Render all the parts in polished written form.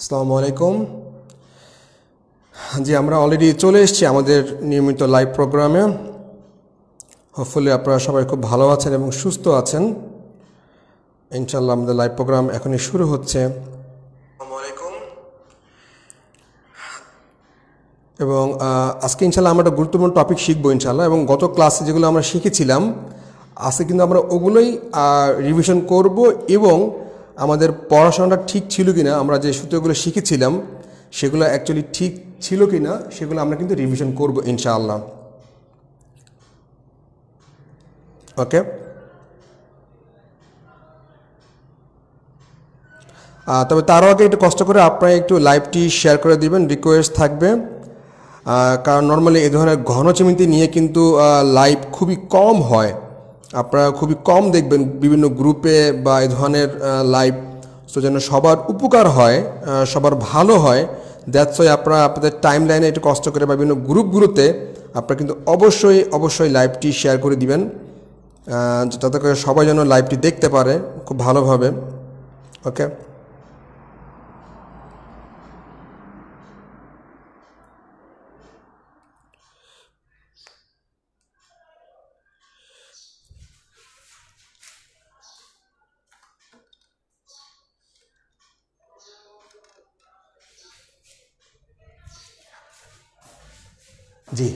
আসসালামু আলাইকুম। জি, আমরা অলরেডি চলে এসেছি আমাদের নিয়মিত লাইভ প্রোগ্রামে। হোপফুলি আপনারা সবাই খুব ভালো আছেন এবং সুস্থ আছেন। ইনশাআল্লাহ আমাদের লাইভ প্রোগ্রাম এখনই শুরু হচ্ছে। আসসালামু আলাইকুম। এবং আজকে ইনশাআল্লাহ আমরা একটা গুরুত্বপূর্ণ টপিক শিখবো ইনশাআল্লাহ, এবং গত ক্লাসে যেগুলো আমরা শিখেছিলাম আজকে কিন্তু আমরা ওগুলোই রিভিশন করব, এবং আমাদের পড়াশোনাটা ঠিক ছিল কিনা, আমরা যে সূত্রগুলো শিখেছিলাম সেগুলো অ্যাকচুয়ালি ঠিক ছিল কিনা সেগুলো আমরা কিন্তু রিভিশন করব ইনশাআল্লাহ। ওকে, তবে তারও আগে একটু কষ্ট করে আপনারা একটু লাইভটি শেয়ার করে দিবেন, রিকোয়েস্ট থাকবে। কারণ নর্মালি এই ধরনের ঘনচিমিতি নিয়ে কিন্তু লাইভ খুবই কম হয়, আপনারা খুবই কম দেখবেন বিভিন্ন গ্রুপে বা এই ধরনের লাইভ। তো যেন সবার উপকার হয়, সবার ভালো হয়, দ্যাটস ওয়াই আপনারা আপনাদের টাইম লাইনে একটু কষ্ট করে বা বিভিন্ন গ্রুপগুলোতে আপনারা কিন্তু অবশ্যই লাইভটি শেয়ার করে দিবেন, যাতে করে সবাই যেন লাইভটি দেখতে পারে খুব ভালোভাবে। ওকে, জি,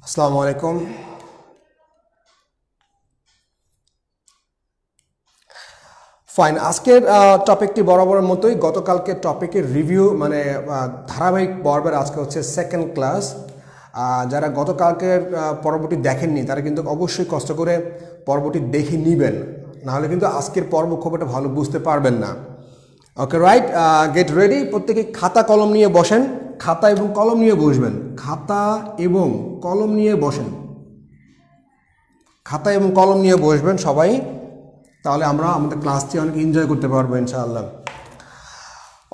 আসসালামু আলাইকুম। ফাইন, আজকের টপিকটি বরাবরের মতোই, গতকালকে টপিকের রিভিউ মানে ধারাবাহিক পর্বের আজকে হচ্ছে সেকেন্ড ক্লাস। যারা গতকালকের পর্বটি দেখেননি তারা কিন্তু অবশ্যই কষ্ট করে পর্বটি দেখে নেবেন, নাহলে কিন্তু আজকের পর্ব খুব একটা ভালো বুঝতে পারবেন না। Okay right, get ready. প্রত্যেকে খাতা কলম নিয়ে বসেন, খাতা এবং কলম নিয়ে বসবেন, খাতা এবং কলম নিয়ে বসেন, খাতা এবং কলম নিয়ে বসবেন সবাই, তাহলে আমরা আমাদের ক্লাসটি অনেক এনজয় করতে পারবো ইনশাআল্লাহ।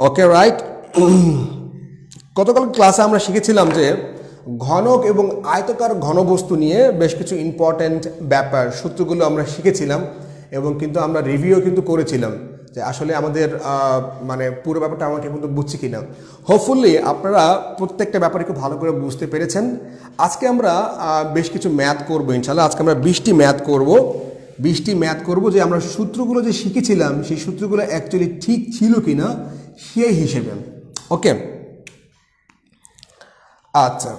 ওকে রাইট, গতকাল ক্লাসে আমরা শিখেছিলাম যে ঘনক এবং আয়তাকার ঘনবস্তু নিয়ে বেশ কিছু ইম্পর্ট্যান্ট ব্যাপার সূত্রগুলো আমরা শিখেছিলাম, এবং কিন্তু আমরা রিভিউ কিন্তু করেছিলাম যে আসলে আমাদের মানে পুরো ব্যাপারটা আমরা ঠিকমতো বুঝছি কিনা। হোপফুলি আপনারা প্রত্যেকটা ব্যাপারে খুব ভালো করে বুঝতে পেরেছেন। আজকে আমরা বেশ কিছু ম্যাথ করবো ইনশাআল্লাহ। আজকে আমরা 20টি ম্যাথ করব, যে আমরা সূত্রগুলো যে শিখেছিলাম সেই সূত্রগুলো অ্যাকচুয়ালি ঠিক ছিল কিনা সেই হিসেবে। ওকে, আচ্ছা,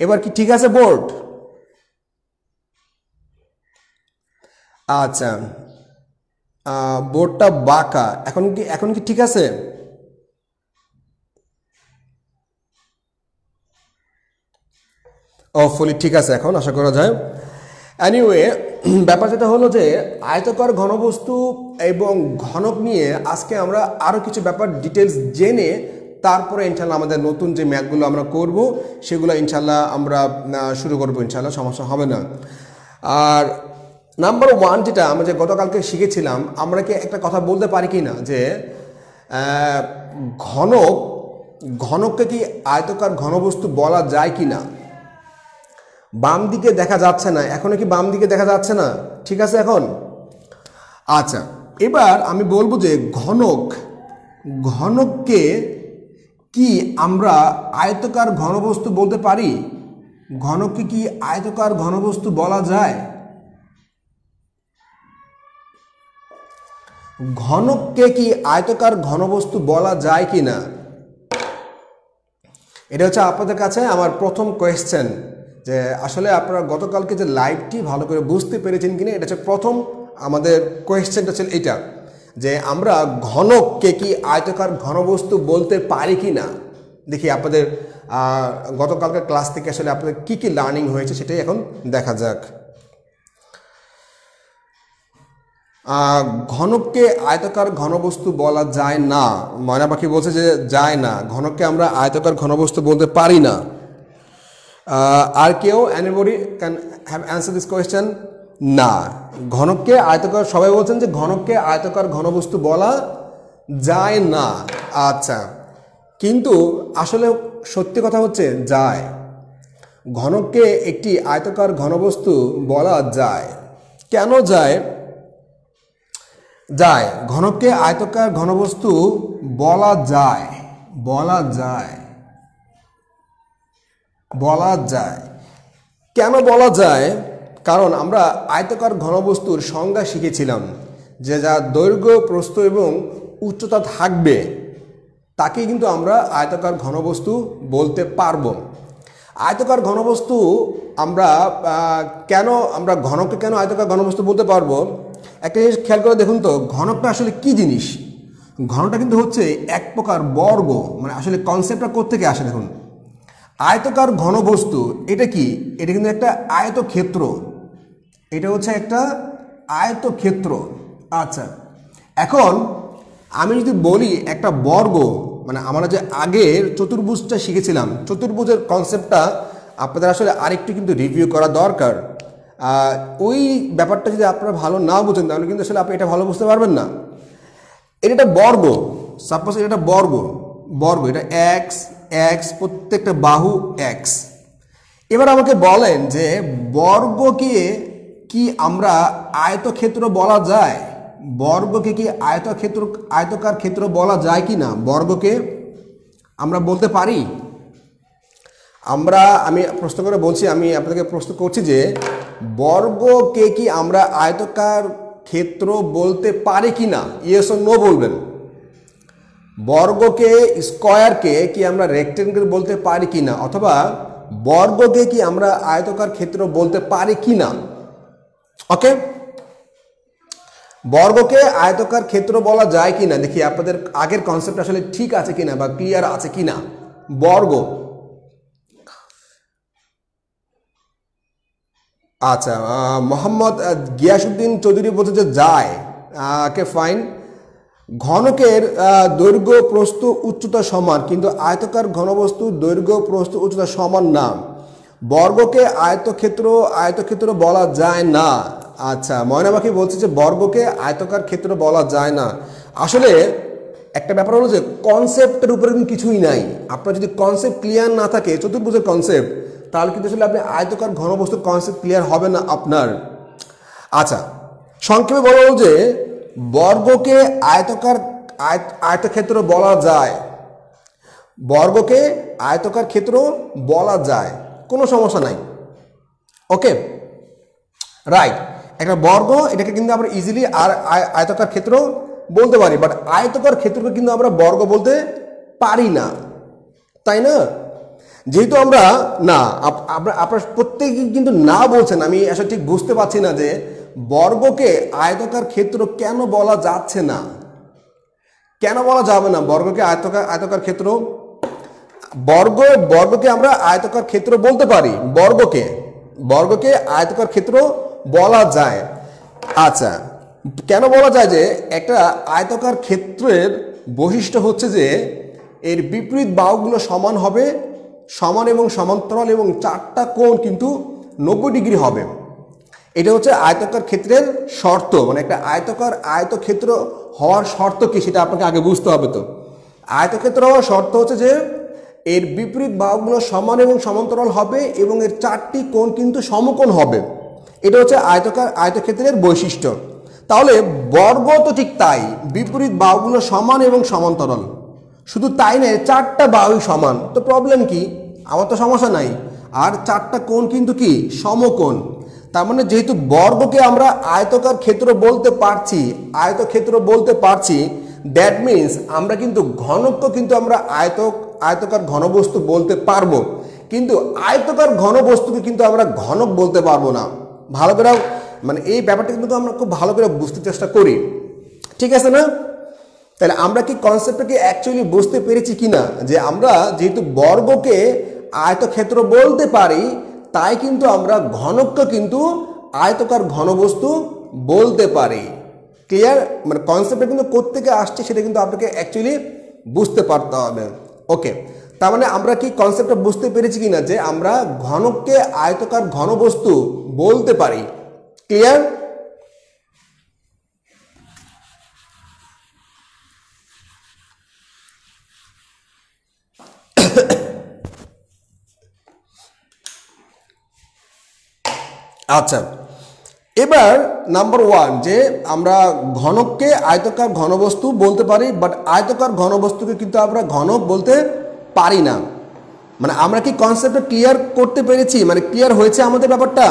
এবার কি ঠিক আছে বোর্ড? আচ্ছা, বোর্ডটা বাঁকা, এখন কি ঠিক আছে? ফুলি ঠিক আছে এখন, আশা করা যায়। এনিওয়ে, ব্যাপার যেটা হলো যে আয়তাকার ঘনবস্তু এবং ঘনক নিয়ে আজকে আমরা আরও কিছু ব্যাপার ডিটেলস জেনে তারপরে ইনশাল্লাহ আমাদের নতুন যে ম্যাথগুলো আমরা করব সেগুলো ইনশাল্লাহ আমরা শুরু করবো, ইনশাল্লাহ সমস্যা হবে না। আর নাম্বার 1 যেটা আমরা যে গতকালকে শিখেছিলাম, আমরা কি একটা কথা বলতে পারি কি না যে ঘনককে কি আয়তাকার ঘনবস্তু বলা যায় কি না? বাম দিকে দেখা যাচ্ছে না, এখনো কি বাম দিকে দেখা যাচ্ছে না? ঠিক আছে এখন? আচ্ছা, এবার আমি বলবো যে ঘনককে কি আমরা আয়তাকার ঘনবস্তু বলতে পারি? ঘনককে কি আয়তাকার ঘনবস্তু বলা যায়? ঘনককে কি আয়তাকার ঘনবস্তু বলা যায় কি না? এটা হচ্ছে আপনাদের কাছে আমার প্রথম কোয়েশ্চেন, যে আসলে আপনারা গতকালকে যে লাইভটি ভালো করে বুঝতে পেরেছেন কিনা, এটা হচ্ছে প্রথম আমাদের কোয়েশ্চেনটা ছিল এটা, যে আমরা ঘনককে কি আয়তাকার ঘনবস্তু বলতে পারি কি না। দেখি আপনাদের গতকালকার ক্লাস থেকে আসলে আপনাদের কি কি লার্নিং হয়েছে সেটাই এখন দেখা যাক। ঘনককে আয়তাকার ঘনবস্তু বলা যায় না, ময়না পাখি বলছে যে যায় না, ঘনককে আমরা আয়তাকার ঘনবস্তু বলতে পারি না। আর কেউ, anybody can have answer this question? না, ঘনককে আয়তাকার, সবাই বলছেন যে ঘনককে আয়তাকার ঘনবস্তু বলা যায় না। আচ্ছা, কিন্তু আসলে সত্যি কথা হচ্ছে যায়। ঘনককে একটি আয়তাকার ঘনবস্তু বলা যায়। কেন যায়? যায়, ঘনককে আয়তাকার ঘনবস্তু বলা যায়, বলা যায়, বলা যায়। কেন বলা যায়? কারণ আমরা আয়তাকার ঘনবস্তুর সংজ্ঞা শিখেছিলাম যে যার দৈর্ঘ্য, প্রস্থ এবং উচ্চতা থাকবে তাকে কিন্তু আমরা আয়তাকার ঘনবস্তু বলতে পারবো। আয়তাকার ঘনবস্তু আমরা কেন আমরা ঘনককে কেন আয়তাকার ঘনবস্তু বলতে পারবো? একটা জিনিস খেয়াল করে দেখুন তো, ঘনকটা আসলে কি জিনিস? ঘনকটা কিন্তু হচ্ছে এক প্রকার বর্গ, মানে আসলে কনসেপ্টটা কোত্থেকে আসে দেখুন। আয়তাকার ঘনবস্তু এটা কি? এটা কিন্তু একটা আয়তক্ষেত্র, এটা হচ্ছে একটা আয়তক্ষেত্র। আচ্ছা, এখন আমি যদি বলি একটা বর্গ, মানে আমরা যে আগের চতুর্ভুজটা শিখেছিলাম, চতুর্ভুজের কনসেপ্টটা আপনাদের আসলে আরেকটু কিন্তু রিভিউ করা দরকার। ওই ব্যাপারটা যদি আপনারা ভালো না বুঝেন তাহলে কিন্তু আসলে আপনি এটা ভালো বুঝতে পারবেন না। এটা একটা বর্গ, সাপোজ এটা একটা বর্গ, বর্গ এটা এক্স এক্স, প্রত্যেকটা বাহু এক্স। এবার আমাকে বলেন যে বর্গকে কি আমরা আয়তক্ষেত্র বলা যায়? বর্গকে কি আয়তকার ক্ষেত্র বলা যায় কি না? বর্গকে আমরা বলতে পারি? আমি প্রশ্ন করে বলছি, আমি আপনাদেরকে প্রশ্ন করছি যে বর্গকে কি আমরা আয়তকার ক্ষেত্র বলতে পারি কি না? ইয়েস অর নো বলবেন। বর্গকে, স্কয়ারকে কি আমরা রেক্টেঙ্গেল বলতে পারি কি না, অথবা বর্গকে কি আমরা আয়তকার ক্ষেত্র বলতে পারি কি না? ওকে, বর্গকে আয়তকার ক্ষেত্র বলা যায় কিনা দেখি আপনাদের আগের কনসেপ্ট আসলে ঠিক আছে কিনা বা ক্লিয়ার আছে কিনা। বর্গ, আচ্ছা, মোহাম্মদ গিয়াসউদ্দিন চৌধুরী বলছে যে যায়। Okay fine. ঘনকের দৈর্ঘ্য, প্রস্থ, উচ্চতা সমান, কিন্তু আয়তকার ঘনবস্তুর দৈর্ঘ্য, প্রস্থ, উচ্চতা সমান না। বর্গকে আয়তক্ষেত্র বলা যায় না। আচ্ছা, ময়না পাখি বলছে যে বর্গকে আয়তকার ক্ষেত্র বলা যায় না। আসলে একটা ব্যাপার হলো যে কনসেপ্টের উপরে কিন্তু কিছুই নাই। আপনার যদি কনসেপ্ট ক্লিয়ার না থাকে, চতুর্ভুজের কনসেপ্ট, তাহলে কিন্তু আসলে আপনি আয়তকার ঘনবস্তুর কনসেপ্ট ক্লিয়ার হবে না আপনার। আচ্ছা, সংক্ষেপে বলা হলো যে বর্গকে আয়তক্ষেত্র বলা যায়। বর্গকে আয়তকার ক্ষেত্র বলা যায়, কোনো সমস্যা নাই। ওকে, রাইট। একটা বর্গ, এটাকে কিন্তু আমরা ইজিলি আর আয়তকার ক্ষেত্র বলতে পারি, বাট আয়তকার ক্ষেত্রকে কিন্তু আমরা বর্গ বলতে পারি না, তাই না? যেহেতু আমরা না, আপনার প্রত্যেকে কিন্তু না বলছেন, আমি আসলে ঠিক বুঝতে পারছি না যে বর্গকে আয়তকার ক্ষেত্র কেন বলা যাচ্ছে না, কেন বলা যাবে না বর্গকে আয়তকার ক্ষেত্র? বর্গকে আমরা আয়তকার ক্ষেত্র বলতে পারি, বর্গকে আয়তকার ক্ষেত্র বলা যায়। আচ্ছা, কেন বলা যায়? যে একটা আয়তকার ক্ষেত্রের বৈশিষ্ট্য হচ্ছে যে এর বিপরীত বাহুগুলো সমান হবে, সমান এবং সমান্তরাল, এবং চারটা কোণ কিন্তু 90 ডিগ্রি হবে। এটা হচ্ছে আয়তকার ক্ষেত্রের শর্ত। মানে একটা আয়তক্ষেত্র হওয়ার শর্ত কি সেটা আপনাকে আগে বুঝতে হবে। তো আয়তক্ষেত্র হওয়ার শর্ত হচ্ছে যে এর বিপরীত বাহুগুলো সমান এবং সমান্তরাল হবে এবং এর চারটি কোণ কিন্তু সমকোণ হবে। এটা হচ্ছে আয়তক্ষেত্রের বৈশিষ্ট্য। তাহলে বর্গ তো ঠিক তাই, বিপরীত বাহুগুলো সমান এবং সমান্তরাল। শুধু তাই নয়, চারটা বাহুই সমান, তো প্রবলেম কি? আমার তো সমস্যা নাই। আর চারটা কোণ কিন্তু কি সমকোণ। তার মানে যেহেতু বর্গকে আমরা আয়তকার ক্ষেত্র বলতে পারছি, দ্যাট মিনস আমরা কিন্তু ঘনককে কিন্তু আমরা আয়তকার ঘনবস্তু বলতে পারবো, কিন্তু আয়তকার ঘনবস্তুকে কিন্তু আমরা ঘনক বলতে পারবো না। ভালো করে মানে এই ব্যাপারটা কিন্তু আমরা খুব ভালো করে বুঝতে চেষ্টা করি, ঠিক আছে না? তাহলে আমরা কি কনসেপ্টটাকে অ্যাকচুয়ালি বুঝতে পেরেছি কিনা, যে আমরা যেহেতু বর্গকে আয়তক্ষেত্র বলতে পারি, তাই কিন্তু আমরা ঘনককে কিন্তু আয়তকার ঘনবস্তু বলতে পারি। ক্লিয়ার? মানে কনসেপ্টটা কিন্তু কোত্থেকে আসছে সেটা কিন্তু আপনাকে অ্যাকচুয়ালি বুঝতে পারতে হবে। ওকে, তার মানে আমরা কি কনসেপ্টটা বুঝতে পেরেছি কিনা যে আমরা ঘনককে আয়তকার ঘনবস্তু বলতে পারি। ক্লিয়ার? আচ্ছা, এবার নাম্বার 1 যে আমরা ঘনককে আয়তকার ঘনবস্তু বলতে পারি, বাট আয়তকার ঘনবস্তুকে কিন্তু আমরা ঘনক বলতে পারি না। মানে আমরা কি কনসেপ্টটা ক্লিয়ার করতে পেরেছি, মানে ক্লিয়ার হয়েছে আমাদের ব্যাপারটা?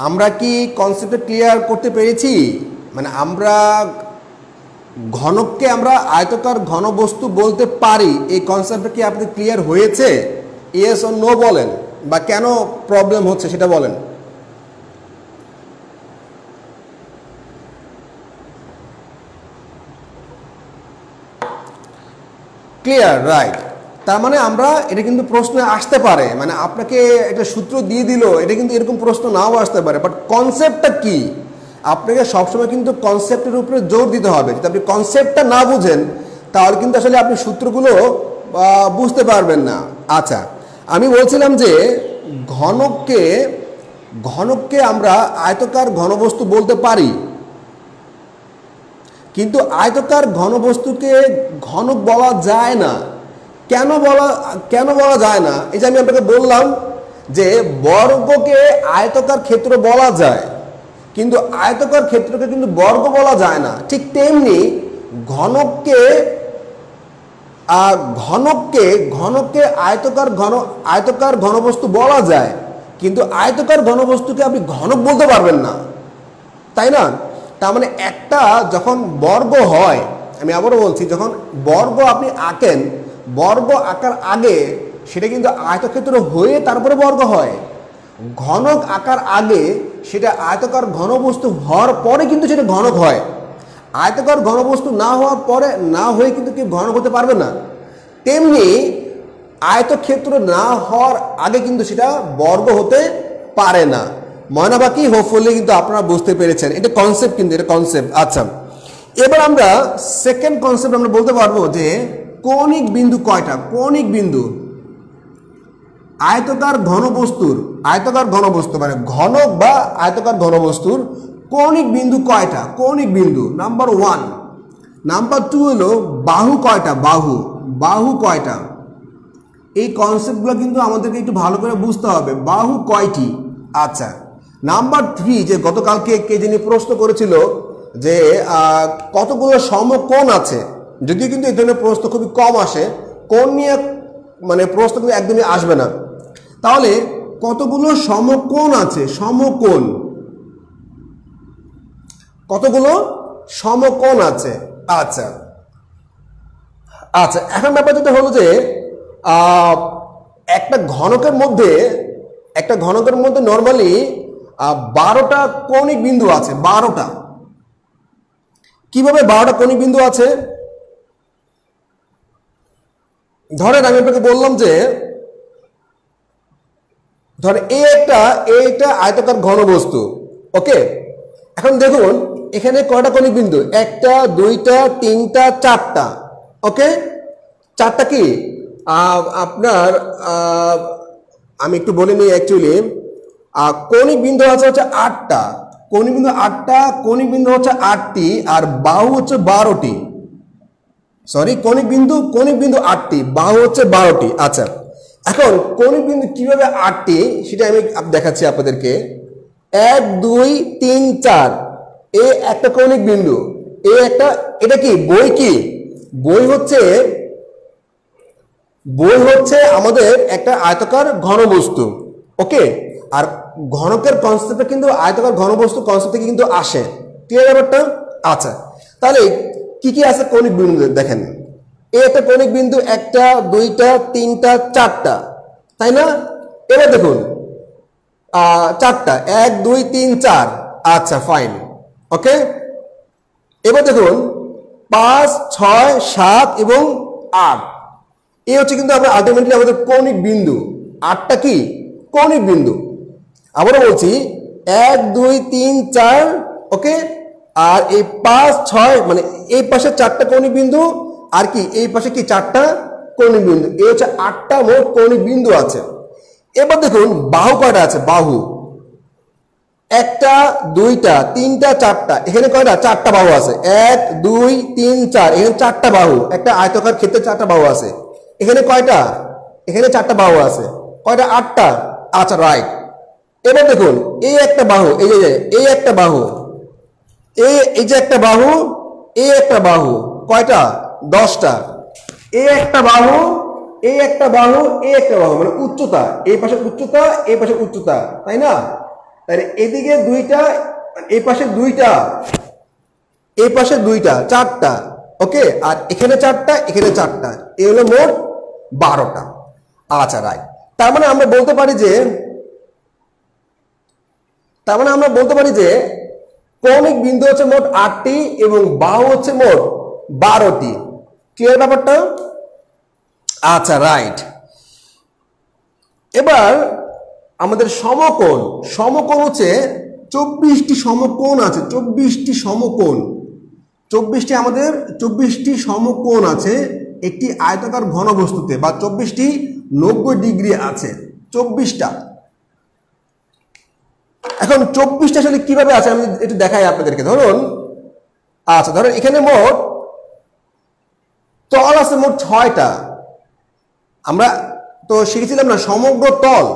আমরা কি কনসেপ্টটা ক্লিয়ার করতে পেরেছি? মানে আমরা ঘনককে আমরা আয়তকার ঘনবস্তু বলতে পারি, এই কনসেপ্টটা কি আপনাদের ক্লিয়ার হয়েছে? ইয়েস অর নো বলেন, বা কেন প্রবলেম হচ্ছে সেটা বলেন। Clear, right. তার মানে আমরা এটা কিন্তু প্রশ্নে আসতে পারে, মানে আপনাকে একটা সূত্র দিয়ে দিল, এটা কিন্তু এরকম প্রশ্ন নাও আসতে পারে, বাট কনসেপ্টটা কি আপনাকে সবসময় কিন্তু কনসেপ্টের উপরে জোর দিতে হবে। যদি আপনি কনসেপ্টটা না বুঝেন তাহলে কিন্তু আসলে আপনি সূত্রগুলো বুঝতে পারবেন না। আচ্ছা, আমি বলছিলাম যে ঘনককে আমরা আয়তকার ঘনবস্তু বলতে পারি, কিন্তু আয়তকার ঘনবস্তুকে ঘনক বলা যায় না। কেন বলা যায় না? এই যে আমি আপনাকে বললাম যে বর্গকে আয়তকার ক্ষেত্র বলা যায়, কিন্তু আয়তকার ক্ষেত্রকে কিন্তু বর্গ বলা যায় না। ঠিক তেমনি ঘনককে আয়তকার ঘনবস্তু বলা যায়, কিন্তু আয়তকার ঘনবস্তুকে আপনি ঘনক বলতে পারবেন না, তাই না? তার মানে একটা যখন বর্গ হয়, আমি আবারও বলছি, যখন বর্গ আপনি আঁকেন, বর্গ আঁকার আগে সেটা কিন্তু আয়তক্ষেত্র হয়ে তারপরে বর্গ হয়। ঘনক আঁকার আগে সেটা আয়তকার ঘনবস্তু হওয়ার পরে কিন্তু সেটা ঘনক হয়। আয়তকার ঘনবস্তু না হওয়ার পরে না হয়ে কিন্তু কেউ ঘনক হতে পারবে না। তেমনি আয়তক্ষেত্র না হওয়ার আগে কিন্তু সেটা বর্গ হতে পারে না। ময়না বাকি হোপফুলি কিন্তু আপনারা বুঝতে পেরেছেন, এটা কনসেপ্ট, কিন্তু এটা কনসেপ্ট। আচ্ছা, এবার আমরা সেকেন্ড কনসেপ্ট আমরা বলতে পারবো যে কৌণিক বিন্দু কয়টা? কৌণিক বিন্দু আয়তকার ঘনবস্তু মানে ঘনক বা আয়তকার ঘনবস্তুর কৌণিক বিন্দু কয়টা? কৌণিক বিন্দু নাম্বার 1। নাম্বার 2 হলো বাহু কয়টা? বাহু কয়টা? এই কনসেপ্টগুলো কিন্তু আমাদেরকে একটু ভালো করে বুঝতে হবে, বাহু কয়টি। আচ্ছা, নাম্বার 3 যে গতকালকে কে যিনি প্রশ্ন করেছিল যে কতগুলো সমকোণ আছে, যদিও কিন্তু এই ধরনের প্রশ্ন খুবই কম আসে, কোণ নিয়ে মানে প্রশ্ন কিন্তু একদমই আসবে না। তাহলে কতগুলো সমকোণ আছে? কতগুলো সমকোণ আছে? আচ্ছা, এখন ব্যাপার যেটা হলো যে একটা ঘনকের মধ্যে নর্মালি 12টা কৌণিক বিন্দু আছে। 12টা। কিভাবে 12টা কৌণিক বিন্দু আছে? ধরেন আমি আপনাকে বললাম যে ধরেন একটা আয়তাকার ঘনবস্তু, ওকে। এখন দেখুন এখানে কয়টা কৌণিক বিন্দু? 1টা 2টা 3টা 4টা, ওকে। 4টা কি আপনার আমি একটু বলে নিই, অ্যাকচুয়ালি কৌণিক বিন্দু আছে হচ্ছে 8টা, কৌণিক বিন্দু হচ্ছে 8টি, আর বাহু হচ্ছে 12টি। সরি, কৌণিক বিন্দু 8টি, বাহু হচ্ছে 12টি। আচ্ছা, এখন কৌণিক বিন্দু কিভাবে 8টি সেটা আমি দেখাচ্ছি আপনাদেরকে। 1 2 3 4 এ একটা কৌণিক বিন্দু, এটা কি বই হচ্ছে আমাদের একটা আয়তাকার ঘনবস্তু, ওকে। আর ঘনকের কনসেপ্টে কিন্তু আয়তাকার ঘনবস্তু কনসেপ্ট থেকে কিন্তু আসে, ক্লিয়ার ব্যাপারটা? আচ্ছা, তাহলে কি কি আছে কৌণিক বিন্দু দেখেন। একটা কৌণিক বিন্দু 1টা 2টা 3টা 4টা, তাই না? এবার দেখুন 4টা, 1 2 3 4। আচ্ছা, ফাইন, ওকে। এবার দেখুন 5 6 7 এবং 8, এই হচ্ছে কিন্তু আমরা আলটিমেটলি আমাদের কৌণিক বিন্দু। 8টা কি কৌণিক বিন্দু। আবারও বলছি 1 2 3 4, ওকে। আর এই 5 6 মানে এই পাশে 4টা কৌণিক বিন্দু, আর কি এই পাশে কি 4টা কৌণিক বিন্দু। এই হচ্ছে 8টা মোট কৌণিক বিন্দু আছে। এবার দেখুন বাহু কয়টা আছে? একটা, দুইটা, তিনটা, চারটা, এখানে কয়টা? চারটা বাহু আছে। 1 2 3 4, এখানে চারটা বাহু। একটা আয়তাকার ক্ষেত্রে চারটা বাহু আছে। এখানে কয়টা? এখানে চারটা বাহু আছে। কয়টা? 8টা। আচ্ছা, রাইট। এবার দেখুন, এই একটা বাহু, এই যে এই একটা বাহু, এই যে একটা বাহু, এই একটা বাহু, কয়টা? 10টা। এই একটা বাহু, এই একটা বাহু, এই একটা বাহু, মানে উচ্চতা, এই পাশে উচ্চতা, এই পাশে উচ্চতা, তাই না? তাহলে এদিকে দুইটা, এই পাশে দুইটা, এই পাশে দুইটা, চারটা। ওকে, আর এখানে চারটা, এখানে চারটা, এই হলো মোট 12টা। আচ্ছা, রাইট। তার মানে আমরা বলতে পারি যে কৌণিক বিন্দু হচ্ছে মোট 8টি এবং বাহু হচ্ছে মোট 12টি। ক্লিয়ার ব্যাপারটা? আচ্ছা, রাইট। এবার আমাদের সমকোণ হচ্ছে 24টি সমকোণ আছে। 24টি সমকোণ, 24টি সমকোণ আছে একটি আয়তাকার ঘনবস্তুতে, বা 24টি 90 ডিগ্রি আছে। 24টা। এখন 24টা আসলে কিভাবে আছে আমি একটু দেখাই আপনাদেরকে। ধরুন, আচ্ছা, ধরুন এখানে মোট তল আছে মোট 6টা। আমরা তো শিখেছিলাম না সমগ্র তল।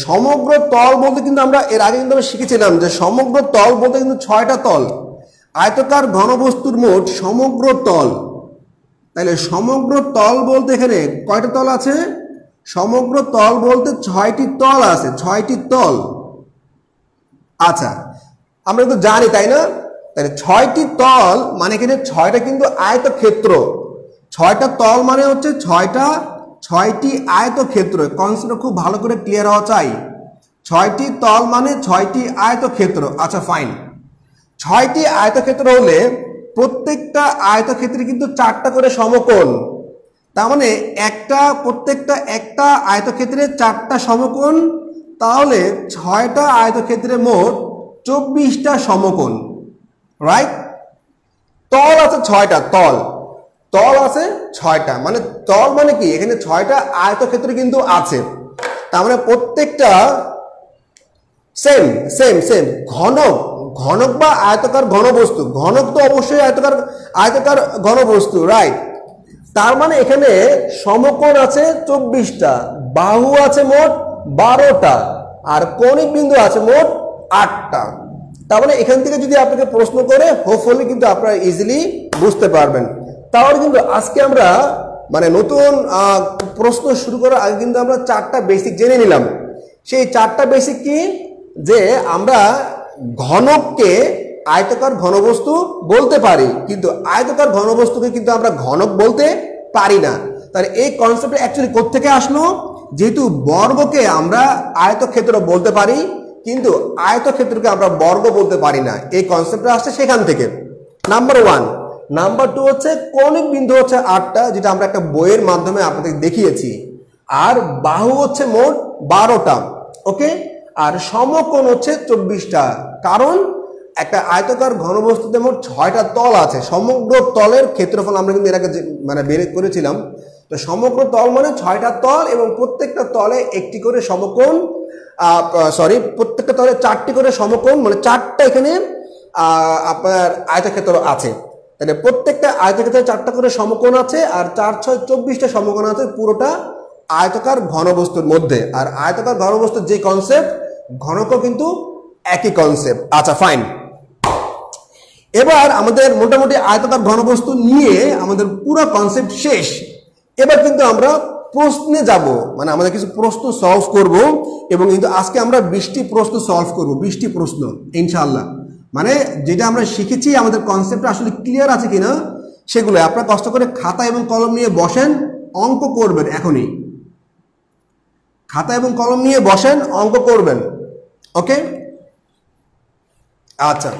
সমগ্র তল বলতে কিন্তু আমরা এর আগে কিন্তু আমরা শিখেছিলাম যে সমগ্র তল বলতে কিন্তু 6টা তল। আয়তাকার ঘনবস্তুর মোট সমগ্র তল। তাহলে সমগ্র তল বলতে এখানে কয়টা তল আছে? সমগ্র তল বলতে 6টি তল আছে। 6টি তল। আচ্ছা, আমরা কিন্তু জানি, তাই না? তাহলে 6টি তল মানে এখানে 6টা কিন্তু আয়তক্ষেত্র। 6টা তল মানে হচ্ছে 6টি আয়তক্ষেত্র। কনসেপ্টটা খুব ভালো করে ক্লিয়ার হওয়া চাই। 6টি তল মানে 6টি আয়তক্ষেত্র। আচ্ছা, ফাইন। 6টি আয়তক্ষেত্র হলে প্রত্যেকটা আয়তক্ষেত্রে কিন্তু 4টা করে সমকোণ। তার মানে প্রত্যেকটা একটা আয়তক্ষেত্রে 4টা সমকোণ। তাহলে 6টা আয়তক্ষেত্রে মোট 24টা সমকোণ। রাইট? তল আছে 6টা। তল আছে 6টা। মানে তল মানে কি? এখানে 6টা আয়তক্ষেত্র কিন্তু আছে। তার মানে প্রত্যেকটা সেম ঘনক বা আয়তাকার ঘনবস্তু। ঘনক তো অবশ্যই আয়তাকার ঘনবস্তু, রাইট? তার মানে এখানে সমকোণ আছে 24টা, বাহু আছে মোট 12টা, আর কৌণিক বিন্দু আছে মোট 8টা। তার মানে এখান থেকে যদি আপনাকে প্রশ্ন করে, হোপফুলি কিন্তু আপনারা ইজিলি বুঝতে পারবেন। তাহলে কিন্তু আজকে আমরা মানে নতুন প্রশ্ন শুরু করার আগে কিন্তু আমরা 4টা বেসিক জেনে নিলাম। সেই 4টা বেসিক কি? যে আমরা ঘনককে আয়তাকার ঘনবস্তু বলতে পারি, কিন্তু আয়তাকার ঘনবস্তুকে কিন্তু আমরা ঘনক বলতে পারি না। তাহলে এই কনসেপ্টটা অ্যাকচুয়ালি কোত্থেকে আসলো? যেহেতু বর্গকে আমরা আয়তক্ষেত্র বলতে পারি, কিন্তু আয়তক্ষেত্রকে আমরা বর্গ বলতে পারি না। এই কনসেপ্টটা আসছে সেখান থেকে। নাম্বার 1। নাম্বার 2 হচ্ছে কৌণিক বিন্দু হচ্ছে 8টা, যেটা আমরা একটা বইয়ের মাধ্যমে আপনাদের দেখিয়েছি। আর বাহু হচ্ছে মোট 12টা। ওকে, আর সমকোণ হচ্ছে 24টা। কারণ একটা আয়তাকার ঘনবস্তুতে মোট 6টা তল আছে। সমগ্র তলের ক্ষেত্রফল আমরা কিন্তু এর আগে মানে বের করেছিলাম। তো সমগ্র তল মানে 6টা তল, এবং প্রত্যেকটা তলে একটি করে সমকোণ, প্রত্যেকটা তলে 4টি করে সমকোণ, মানে 4টা এখানে আপনার আয়তক্ষেত্র আছে। তাহলে প্রত্যেকটা আয়তক্ষেত্রে 4টা করে সমকোণ আছে, আর 4 6 24টা সমকোণ আছে পুরোটা আয়তাকার ঘনবস্তুর মধ্যে। আর আয়তাকার ঘনবস্তুর যে কনসেপ্ট, ঘনকও কিন্তু একই কনসেপ্ট। আচ্ছা, ফাইন। এবার আমাদের মোটামুটি আয়তাকার ঘনবস্তু নিয়ে আমাদের পুরো কনসেপ্ট শেষ। এবার কিন্তু আমরা প্রশ্নে যাব, মানে আমাদের কিছু প্রশ্ন সলভ করব, এবং কিন্তু আজকে আমরা 20টি প্রশ্ন সলভ করব। 20টি প্রশ্ন ইনশাআল্লাহ। মানে যেটা আমরা শিখেছি, আমাদের কনসেপ্টটা আসলে ক্লিয়ার আছে কিনা সেগুলো। আপনারা কষ্ট করে খাতা এবং কলম নিয়ে বসেন, অঙ্ক করবেন। এখনই খাতা এবং কলম নিয়ে বসেন, অঙ্ক করবেন। ওকে, আচ্ছা।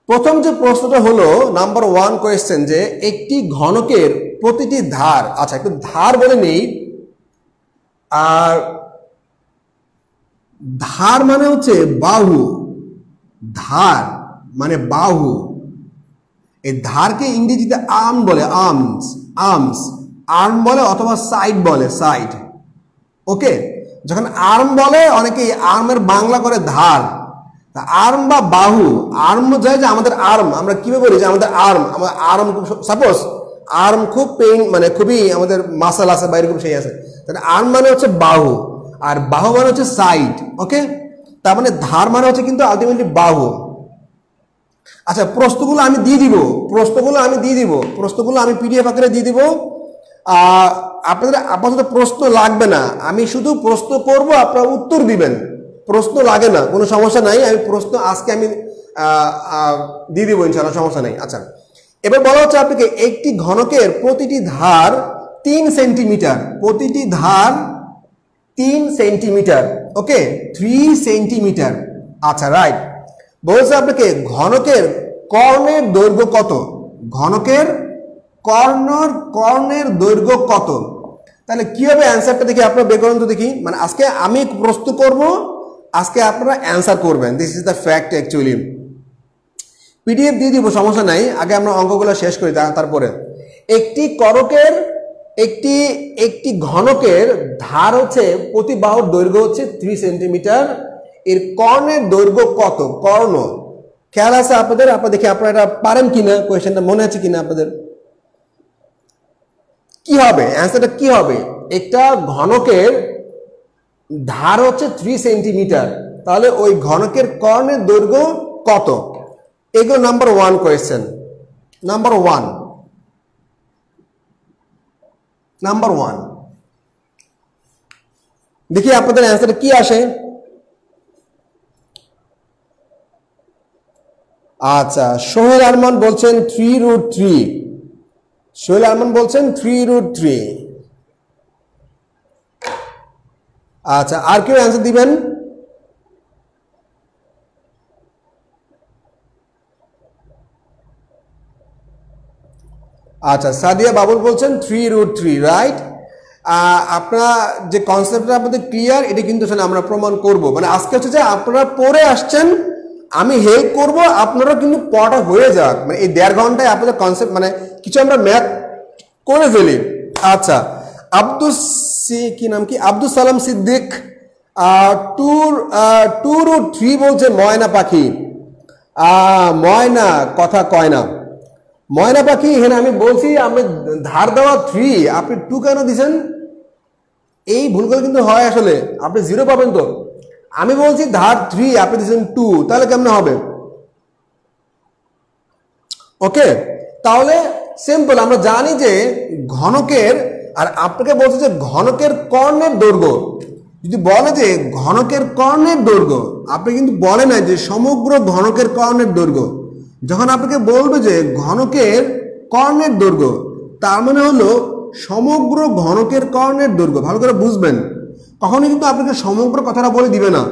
প্রথম যে প্রশ্নটা হলো নাম্বার 1 কোয়েশ্চেন, যে একটি ঘনকের প্রতিটি ধার, আচ্ছা একটু ধার বলে নেই। আর ধার মানে হচ্ছে বাহু। ধার মানে বাহু। এই ধারকে ইংরেজিতে আর্ম বলে, আর্ম বলে, অথবা সাইড বলে, সাইড। ওকে, যখন আর্ম বলে অনেকেই আর্মের বাংলা করে ধার, আর্ম বা বাহু, আর্ম যায় যে আমাদের আর্ম, আমরা কিভাবে বলি যে আমাদের আর্ম, আমার আর্ম সাপোজ আর্ম খুব পেইন মানে খুবই আমাদের মাসাল আছে বা এরকম সেই আছে, তাহলে আর্ম মানে হচ্ছে বাহু, আর বাহু মানে হচ্ছে সাইড। ওকে, তার মানে ধার মানে হচ্ছে কিন্তু আলটিমেটলি বাহু। আচ্ছা, প্রশ্নগুলো আমি দিয়ে দিব, প্রশ্নগুলো আমি পিডিএফ আকারে দিয়ে দিব। আপনাদের আপাতত প্রশ্ন লাগবে না, আমি শুধু প্রশ্ন করব, আপনারা উত্তর দিবেন। প্রশ্ন লাগে না, কোনো সমস্যা নাই, আমি প্রশ্ন আজকে আমি দিয়ে দিব ইনশাআল্লাহ, সমস্যা নেই। আচ্ছা, এবার বলা হচ্ছে আপনাকে একটি ঘনকের প্রতিটি ধার 3 সেন্টিমিটার, প্রতিটি ধার 3 সেন্টিমিটার। ওকে, 3 সেন্টিমিটার। আচ্ছা, রাইট। বলছে আপনাকে ঘনকের কর্ণের দৈর্ঘ্য কত, ঘনকের কর্ণের দৈর্ঘ্য কত। তাহলে কি হবে অ্যান্সারটা দেখি, আপনারা বের করুন তো দেখি। মানে আজকে আমি প্রশ্ন করব, আজকে আপনারা অ্যান্সার করবেন। This is the fact actually. PDF দিয়ে দিব, সমস্যা নাই, আগে আমরা অঙ্কগুলো শেষ করি তারপরে। একটি ঘনকের ধার হচ্ছে প্রতি বাহুর দৈর্ঘ্য হচ্ছে 3 সেন্টিমিটার, এর কর্ণের দৈর্ঘ্য কত, কর্ণ খেয়াল আছে আপনাদের? আপনারা দেখি আপনারা এটা পারেন কিনা, কোয়েশ্চেনটা মনে আছে কিনা আপনাদের। কি হবে অ্যান্সারটা, কি হবে? একটা ঘনকের ধার হচ্ছে 3 সেন্টিমিটার, তাহলে ওই ঘনকের কর্ণের দৈর্ঘ্য কত? এগুলো নাম্বার 1 কোয়েশ্চেন, নাম্বার 1 দেখি আপনাদের অ্যান্সারটা কি আসে। আচ্ছা, সোহেল আরমান বলছেন 3√3, সোহেল আরমান বলছেন 3√3। আচ্ছা, আর কেউ অ্যান্সার দিবেন? আচ্ছা, সাদিয়া বাবুল বলছেন 3√3, রাইট। আপনারা যে কনসেপ্টটা আপনাদের ক্লিয়ার, এটা কিন্তু আসলে আমরা প্রমাণ করব। মানে আজকে হচ্ছে যে আপনারা পড়ে আসছেন, আমি হেল্প করব, আপনারা কিন্তু পড়াটা হয়ে যাক। মানে এই 1.5 ঘন্টায় আপনাদের কনসেপ্ট মানে কিছু আমরা ম্যাথ করে ফেলি। আচ্ছা, কি নাম কি, আব্দুল সালাম সিদ্দিক 2√3 বলছে ময়না পাখি। ময়না কথা কয় না, ময়না পাখি এখানে আমি বলছি আমি ধার দেওয়া 3, আপনি 2 কেন দিচ্ছেন? এই ভুলগুলো কিন্তু হয় আসলে, আপনি 0 পাবেন তো। আমি বলছি ধার 3, আপনি দিচ্ছেন 2, তাহলে কেমন হবে? ওকে, তাহলে সিম্পল, আমরা জানি যে ঘনকের, আর আপনাকে বলছে যে ঘনকের কর্ণের দৈর্ঘ্য, যদি বলে যে ঘনকের কর্ণের দৈর্ঘ্য, আপনি কিন্তু বলে না যে সমগ্র ঘনকের কর্ণের দৈর্ঘ্য। যখন আপনাকে বলবে যে ঘনকের কর্ণের দৈর্ঘ্য, তার মানে হলো সমগ্র ঘনকের কর্ণের দৈর্ঘ্য। ভালো করে বুঝবেন, কখনোই কিন্তু আপনাকে সমগ্র কথাটা বলে দিবে না,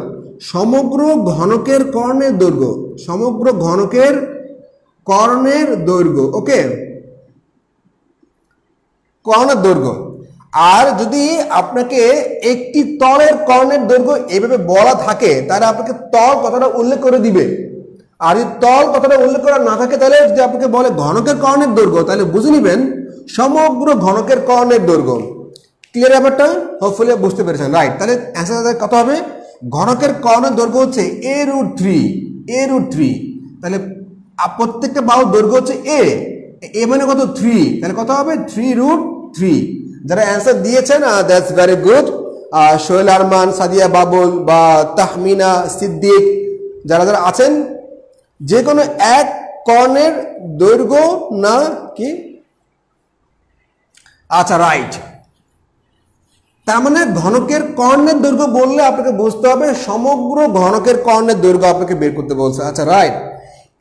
সমগ্র ঘনকের কর্ণের দৈর্ঘ্য, সমগ্র ঘনকের কর্ণের দৈর্ঘ্য। ওকে, কর্ণের দৈর্ঘ্য। আর যদি আপনাকে একটি তলের কর্ণের দৈর্ঘ্য এভাবে বলা থাকে, তাহলে আপনাকে তল কথাটা উল্লেখ করে দিবে। আর যদি তল কথাটা উল্লেখ করা না থাকে, তাহলে যদি আপনাকে বলে ঘনকের কর্ণের দৈর্ঘ্য, তাহলে বুঝে নেবেন সমগ্র ঘনকের কর্ণের দৈর্ঘ্য। ক্লিয়ার ব্যাপারটা? হোপফুলি বুঝতে পেরেছেন, রাইট। তাহলে অ্যান্সার কত হবে? ঘনকের কর্ণের দৈর্ঘ্য হচ্ছে a√3, তাহলে প্রত্যেকটা বাহুর দৈর্ঘ্য হচ্ছে এ মানে কত? 3, তাহলে কত হবে? 3√3। যারা অ্যান্সার দিয়েছেন that's very good. Sohel Arman, Sadia Babul বা তাহমিনা সিদ্দিক, যারা যারা আছেন, যে কোনো এক কর্ণের দৈর্ঘ্য না কি? আচ্ছা, রাইট। তার মানে ঘনকের কর্ণের দৈর্ঘ্য বললে আপনাকে বুঝতে হবে সমগ্র ঘনকের কর্ণের দৈর্ঘ্য আপনাকে বের করতে বলছে। আচ্ছা, রাইট।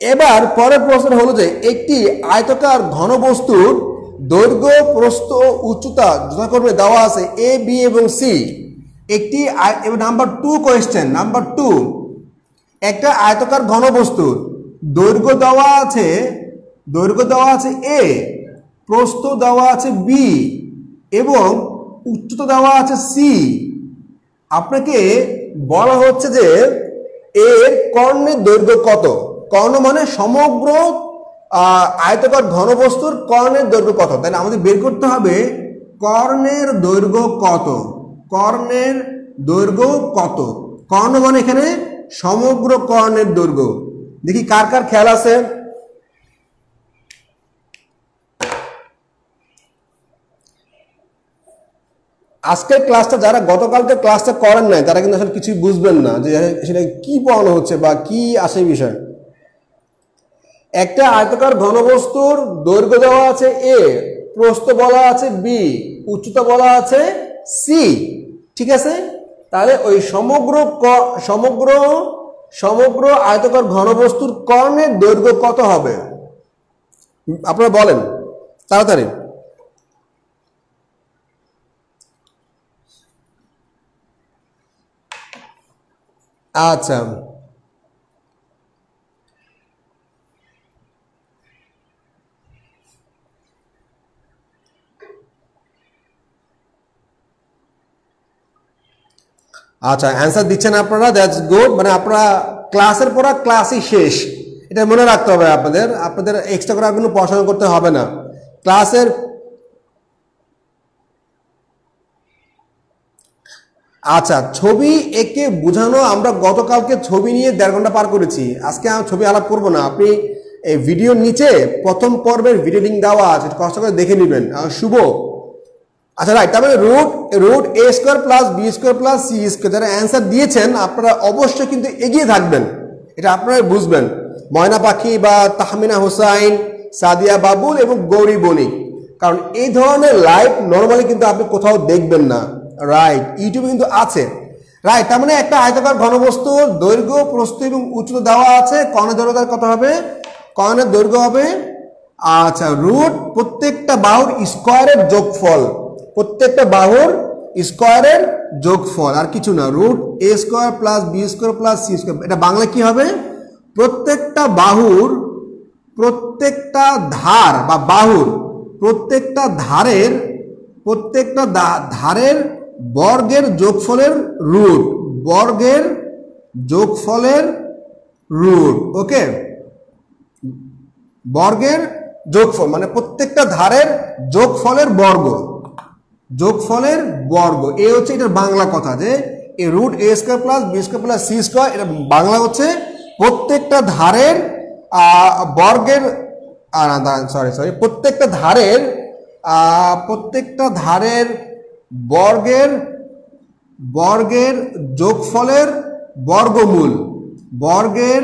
এবার পরের প্রশ্ন হলো যে একটি আয়তাকার ঘনবস্তুর দৈর্ঘ্য, প্রস্থ ও উচ্চতা যথাক্রমে দেওয়া আছে এ, বি এবং সি। একটি নাম্বার 2 কোয়েশ্চেন, নাম্বার 2, একটা আয়তাকার ঘনবস্তুর দৈর্ঘ্য দেওয়া আছে এ, প্রস্থ দেওয়া আছে বি এবং উচ্চতা দেওয়া আছে সি। আপনাকে বলা হচ্ছে যে এর কর্ণের দৈর্ঘ্য কত। কর্ণ মানে সমগ্র আয়তাকার ঘনবস্তুর কর্ণের দৈর্ঘ্য কত। তাহলে আমাদের বের করতে হবে কর্ণের দৈর্ঘ্য কত, কর্ণের দৈর্ঘ্য কত? কর্ণ মানে এখানে সমগ্র কর্ণের দৈর্ঘ্য। দেখি কার কার খেয়াল আছে? আজকের ক্লাসটা যারা গতকালকে ক্লাসটা করেন নাই তারা কিন্তু আসলে কিছুই বুঝবেন না যে সেটা কি পড়ানো হচ্ছে বা কি আসে বিষয়। একটা আয়তাকার ঘনবস্তুর দৈর্ঘ্য দেওয়া আছে এ, প্রস্থ বলা আছে বি, উচ্চতা বলা আছে সি, ঠিক আছে? তাহলে ওই সমগ্র আয়তাকার ঘনবস্তুর কর্ণের দৈর্ঘ্য কত হবে আপনারা বলেন তাড়াতাড়ি। আচ্ছা, আচ্ছা অ্যান্সার দিচ্ছেন আপনারা, দ্যাটস গুড। মানে আপনারা ক্লাসের পর ক্লাসই শেষ, এটা মনে রাখতে হবে আপনাদের। আপনাদের এক্সট্রা করে কোনো পড়াশোনা করতে হবে না ক্লাসের। আচ্ছা, ছবি এঁকে বোঝানো, আমরা গতকালকে ছবি নিয়ে 1.5 ঘন্টা পার করেছি। আজকে আমি ছবি আলাপ করব না। আপনি এই ভিডিওর নিচে প্রথম পর্বের ভিডিও লিঙ্ক দেওয়া আছে, কষ্ট করে দেখে নেবেন। শুভ, আচ্ছা রাইট। তার মানে root A square plus B square plus C square, যারা অ্যান্সার দিয়েছেন আপনারা অবশ্যই কিন্তু এগিয়ে থাকবেন, এটা আপনারাই বুঝবেন। ময়না পাখি বা তাহমিনা হোসাইন, সাদিয়া বাবুল এবং গৌরী বণিক, কারণ এই ধরনের লাইভ নর্মালি কিন্তু আপনি কোথাও দেখবেন না, রাইট? ইউটিউবে কিন্তু আছে, রাইট? তার মানে একটা আয়তাকার ঘনবস্তুর দৈর্ঘ্য, প্রস্থ এবং উচ্চতা দেওয়া আছে। কর্ণের দৈর্ঘ্য কত হবে? কর্ণের দৈর্ঘ্য হবে আচ্ছা রুট প্রত্যেকটা বাহুর স্কোয়ারের যোগফল, প্রত্যেকটা বাহুর স্কোয়ারের যোগফল, আর কিছু না। Root A square plus B square plus C square, এটা বাংলা কি হবে? প্রত্যেকটা বাহুর প্রত্যেকটা ধার বা বাহুর প্রত্যেকটা ধারের বর্গের যোগফলের রুট, বর্গের যোগফলের রুট। ওকে, বর্গের যোগফল মানে প্রত্যেকটা ধারের যোগফলের বর্গ, যোগফলের বর্গ। এ হচ্ছে এটার বাংলা কথা, যে এ root A square plus B square plus C square, এটা বাংলা হচ্ছে প্রত্যেকটা ধারের বর্গের প্রত্যেকটা ধারের বর্গের যোগফলের বর্গমূল, বর্গের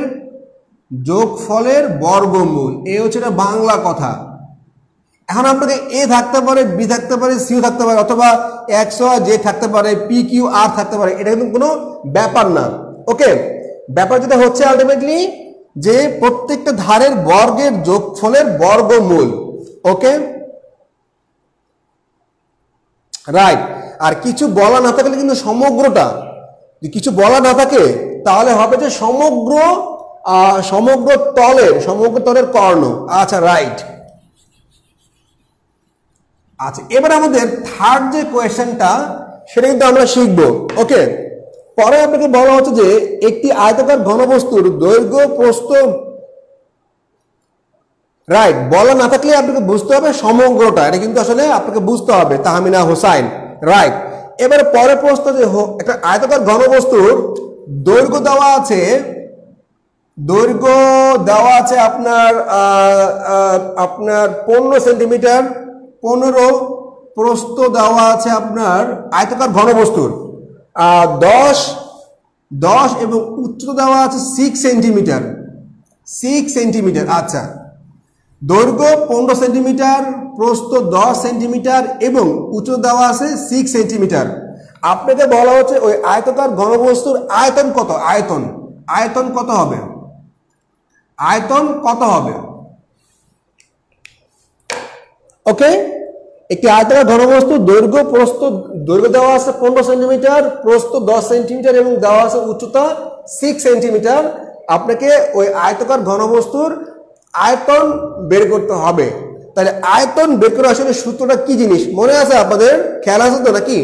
যোগফলের বর্গমূল। এ হচ্ছে এটা বাংলা কথা। এখন আপনাকে এ থাকতে পারে, বি থাকতে পারে, সিও থাকতে পারে, অথবা এক্স ওয়াই জে থাকতে পারে, পি কিউ আর থাকতে পারে, এটা কিন্তু কোনো ব্যাপার না। ওকে, ব্যাপার যেটা হচ্ছে আলটিমেটলি যে প্রত্যেকটা ধারের বর্গের যোগফলের বর্গমূল। ওকে, রাইট। আর কিছু বলা না থাকলে কিন্তু সমগ্রটা, যদি কিছু বলা না থাকে তাহলে হবে যে সমগ্র তলের কর্ণ। আচ্ছা রাইট। আচ্ছা, এবার আমাদের থার্ড যে কোয়েশ্চেনটা সেটা কিন্তু আমরা শিখবো। ওকে, পরে আপনাকে বলা হচ্ছে যে একটি আয়তাকার ঘনবস্তুর দৈর্ঘ্য, প্রস্থ, রাইট? বলা না থাকলে আপনাকে বুঝতে হবে সমগ্রটা, এটা কিন্তু আসলে আপনাকে বুঝতে হবে। তাহমিনা হোসাইন, রাইট। এবারে পরের প্রশ্ন, যে একটা আয়তাকার ঘনবস্তুর দৈর্ঘ্য দেওয়া আছে, আপনার 15 সেন্টিমিটার, 15, প্রস্থ দেওয়া আছে আপনার আয়তাকার ঘনবস্তুর 10 এবং উচ্চতা দেওয়া আছে 6 সেন্টিমিটার, 6 সেন্টিমিটার। আচ্ছা, দৈর্ঘ্য 15 সেন্টিমিটার, প্রস্থ 10 সেন্টিমিটার এবং উচ্চতা দেওয়া আছে 6 সেন্টিমিটার। আপনাকে বলা হচ্ছে ওই আয়তাকার ঘনবস্তুর আয়তন কত? আয়তন কত হবে? আয়তন কত হবে? ওকে, একটি আয়তাকার ঘনবস্তুর দৈর্ঘ্য দেওয়া আছে 15 সেন্টিমিটার, প্রস্থ 10 সেন্টিমিটার এবং দেওয়া আছে উচ্চতা 6 সেন্টিমিটার। আপনাকে ওই আয়তাকার ঘনবস্তুর আয়তন বের করতে হবে। তাহলে আয়তন বের করা আসলে সূত্রটা কি জিনিস মনে আছে আপনাদের? খেয়াল আছে তো নাকি?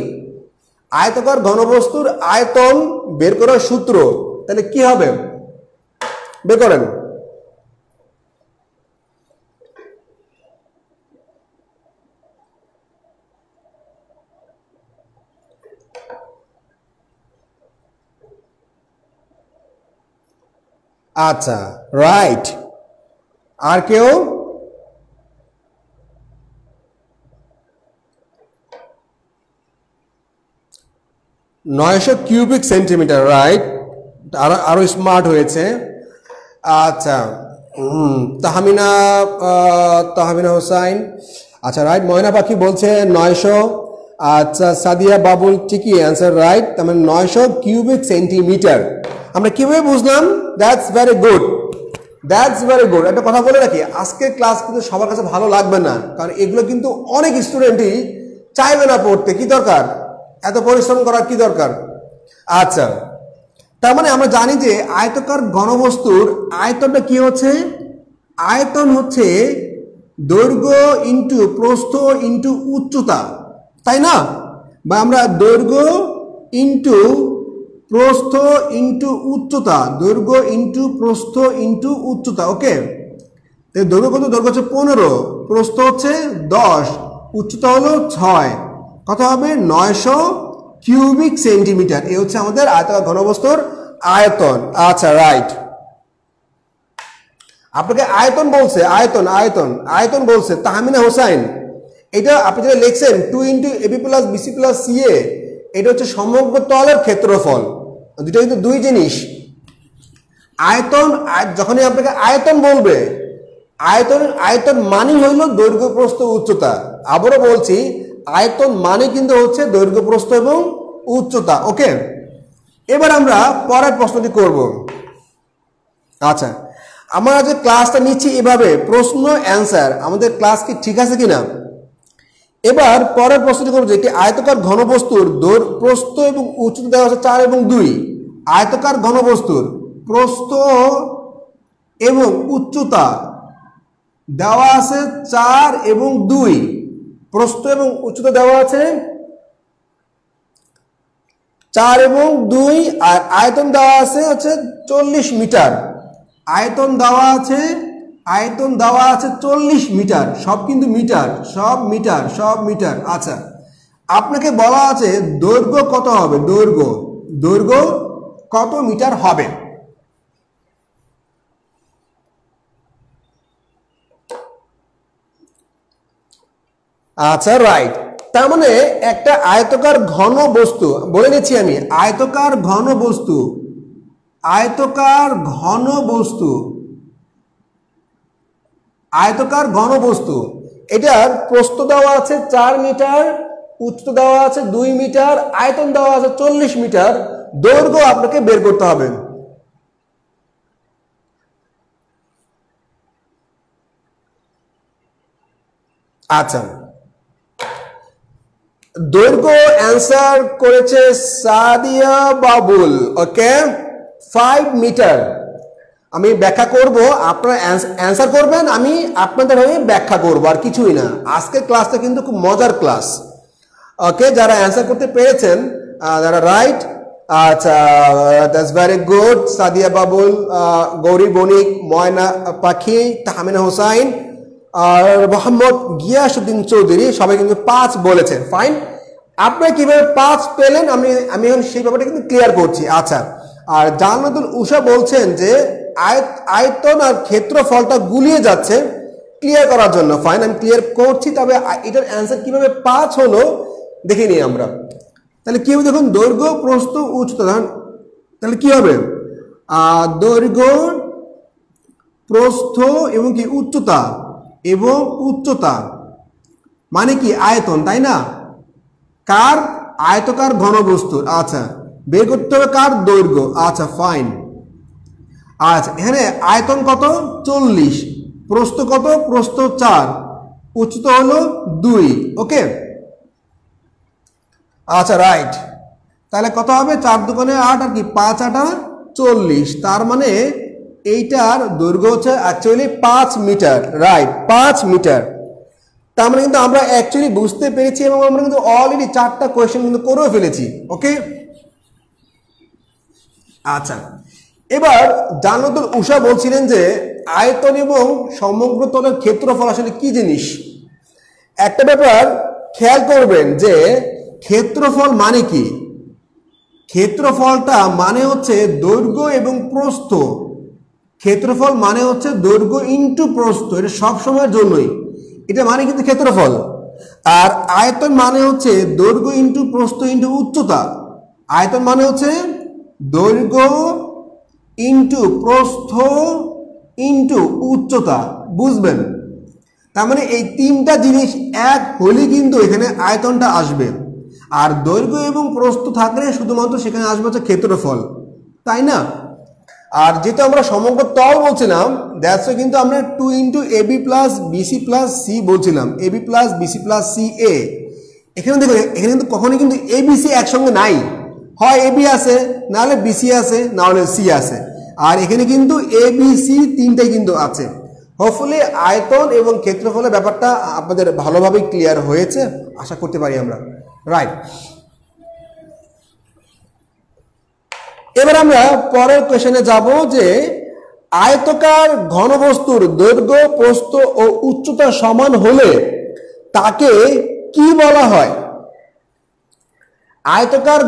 আয়তাকার ঘনবস্তুর আয়তন বের করার সূত্র, তাহলে কি হবে? বের করেন। আচ্ছা রাইট। আর কেউ? নয়শো কিউবিক সেন্টিমিটার, রাইট। আরো স্মার্ট হয়েছে। আচ্ছা তাহমিনা তাহমিনা হোসাইন, আচ্ছা রাইট। ময়না পাখি বলছে 900। আচ্ছা সাদিয়া বাবুল ঠিকই অ্যান্সার রাইট, তার মানে 900 কিউবিক সেন্টিমিটার। আমরা কিভাবে বুঝলাম? That's very good, that's very good. একটা কথা বলে রাখি, আজকের ক্লাস কিন্তু সবার কাছে ভালো লাগবে না, কারণ এগুলো কিন্তু অনেক স্টুডেন্টই চাইবে না পড়তে। কি দরকার এত পরিশ্রম করার, কি দরকার? আচ্ছা, তার মানে আমরা জানি যে আয়তকার ঘনবস্তুর আয়তনটা কি হচ্ছে? আয়তন হচ্ছে দৈর্ঘ্য ইন্টু প্রস্থ ইন্টু উচ্চতা, তাই না? বা আমরা দৈর্ঘ্য ইন্টু প্রস্থ ইন্টু উচ্চতা, দৈর্ঘ্য ইন্টু প্রস্থ ইন্টু উচ্চতা। ওকে, দৈর্ঘ্য কত? দৈর্ঘ্য হচ্ছে 15, প্রস্থ হচ্ছে 10, উচ্চতা হলো 6, কত হবে? 900 কিউবিক সেন্টিমিটার। এই হচ্ছে আমাদের আয়তকার ঘনবস্তুর আয়তন। আচ্ছা রাইট, আপনাকে আয়তন বলছে, আয়তন আয়তন আয়তন বলছে তাহমিনা হোসাইন। এটা আপনি যেটা লিখছেন 2 into AB plus BC plus C A, এটা হচ্ছে সমগ্র তলের ক্ষেত্রফল। দুটো কিন্তু দুই জিনিস। আয়তন, যখনই আপনাকে আয়তন বলবে, আয়তন মানে হইল দৈর্ঘ্য প্রস্থ উচ্চতা। আবারও বলছি, আয়তন মানে কিন্তু হচ্ছে দৈর্ঘ্য প্রস্থ এবং উচ্চতা। ওকে, এবার আমরা পরের প্রশ্নটি করব। আচ্ছা, আমরা যে ক্লাসটা নিচ্ছি এভাবে প্রশ্ন অ্যান্সার, আমাদের ক্লাস কি ঠিক আছে কিনা? এবার পরের প্রশ্নটি করব যে একটি আয়তকার ঘনবস্তুর প্রস্থ এবং উচ্চতা দেওয়া আছে 4 এবং 2। আয়তকার ঘনবস্তুর প্রস্থ এবং উচ্চতা দেওয়া আছে 4 এবং 2। প্রস্থ এবং উচ্চতা দেওয়া আছে 4 এবং 2, আর আয়তন দেওয়া আছে হচ্ছে 40 মিটার। আয়তন দেওয়া আছে 40 মিটার। সব কিন্তু মিটার, সব মিটার, সব মিটার। আচ্ছা, আপনাকে বলা আছে দৈর্ঘ্য কত হবে? দৈর্ঘ্য কত মিটার হবে? আচ্ছা রাইট, তার মানে একটা আয়তকার ঘন বস্তু, বলে নিচ্ছি আমি, আয়তকার ঘন বস্তু, আয়তকার ঘন বস্তু, আয়তকার ঘন বস্তু, এটার প্রস্থ দেওয়া আছে 4 মিটার, উচ্চতা দেওয়া আছে 2 মিটার, আয়তন দেওয়া আছে 40 মিটার, দৈর্ঘ্য আপনাকে বের করতে হবে। আচ্ছা, দৈর্ঘ্য অ্যান্সার করেছে সাদিয়া বাবুল। ওকে, 5 মিটার। আমি ব্যাখ্যা করব, আপনারা অ্যান্সার করবেন, আমি আপনাদের হয়ে ব্যাখ্যা করব, আর কিছুই না। আজকের ক্লাসটা কিন্তু খুব মজার ক্লাস। ওকে, যারা অ্যান্সার করতে পেরেছেন, যারা রাইট, আচ্ছা that's very good. Sadia Babul, Gauri Banik, Moyna Pakhi, Tahmina Hossain আর মোহাম্মদ গিয়াসউদ্দিন চৌধুরী সবাই কিন্তু 5 বলেছেন। ফাইন, আপনারা কিভাবে 5 পেলেন আমি এখন সেই ব্যাপারটা কিন্তু ক্লিয়ার করছি। আচ্ছা, আর জান্নাতুল উষা বলছেন যে আয়তন আর ক্ষেত্রফলটা গুলিয়ে যাচ্ছে, ক্লিয়ার করার জন্য। ফাইন, আমি ক্লিয়ার করছি। তবে এটার অ্যান্সার কিভাবে 5 হলো দেখে নিই আমরা। তাহলে কি হবে দেখুন, দৈর্ঘ্য প্রস্থ উচ্চতা, তাহলে কি হবে? দৈর্ঘ্য প্রস্থ এবং কি উচ্চতা, এবং উচ্চতা মানে কি আয়তন, তাই না? কার? আয়তকার ঘনবস্তুর। আচ্ছা, বের করতে হবে কার? দৈর্ঘ্য। আচ্ছা ফাইন। আচ্ছা, এখানে আয়তন কত? 40, প্রস্থ কত? প্রস্থ 4, উচ্চতা হলো 2। ওকে, আচ্ছা রাইট। তাহলে কত হবে? 4 দুগুণে 8 আর কি 5 8 40। তার মানে এইটার দৈর্ঘ্য হচ্ছে অ্যাকচুয়ালি 5 মিটার। Right, 5 metre. তার মানে কিন্তু আমরা অ্যাকচুয়ালি বুঝতে পেরেছি এবং আমরা কিন্তু অলরেডি 4টা কোয়েশ্চেন কিন্তু করেও ফেলেছি। ওকে, আচ্ছা, এবার জান্নাতুল উষা বলছিলেন যে আয়তন এবং সমগ্র তলের ক্ষেত্রফল আসলে কি জিনিস। একটা ব্যাপার খেয়াল করবেন যে ক্ষেত্রফল মানে কি? ক্ষেত্রফলটা মানে হচ্ছে দৈর্ঘ্য এবং প্রস্থ ক্ষেত্রফল মানে হচ্ছে দৈর্ঘ্য ইনটু প্রস্থ, এটা সব সময়ের জন্যই, এটা মানে কিন্তু ক্ষেত্রফল। আর আয়তন মানে হচ্ছে দৈর্ঘ্য ইনটু প্রস্থ ইনটু উচ্চতা। আয়তন মানে হচ্ছে দৈর্ঘ্য ইনটু প্রস্থ ইনটু উচ্চতা, বুঝবেন? তার মানে এই তিনটা জিনিস এক হলে কিন্তু এখানে আয়তনটা আসবে। আর দৈর্ঘ্য এবং প্রস্থ থাকলে শুধুমাত্র সেখানে আসবে হচ্ছে ক্ষেত্রফল, তাই না? আর যেহেতু আমরা সমগ্র তল বলছিলাম, দ্যাটস কিন্তু আমরা 2 into AB plus BC plus C বলছিলাম, AB plus BC plus C A. এখানে দেখো, এখানে কিন্তু কখনোই কিন্তু এবিসি একসঙ্গে নাই, হয় এবি আছে, নাহলে বিসি আছে, নাহলে সি আছে। আর এখানে কিন্তু এবিসি তিনটাই কিন্তু আছে। হোপফুলি আয়তন এবং ক্ষেত্রফলের ব্যাপারটা আপনাদের ভালোভাবে ক্লিয়ার হয়েছে আশা করতে পারি আমরা, রাইট? এবার আমরা পরের কোশ্চেনে যাব যে আয়তকার ঘনবস্তুর দৈর্ঘ্য প্রস্থ ও উচ্চতা সমান হলে তাকে কি বলা হয়? আয়তকার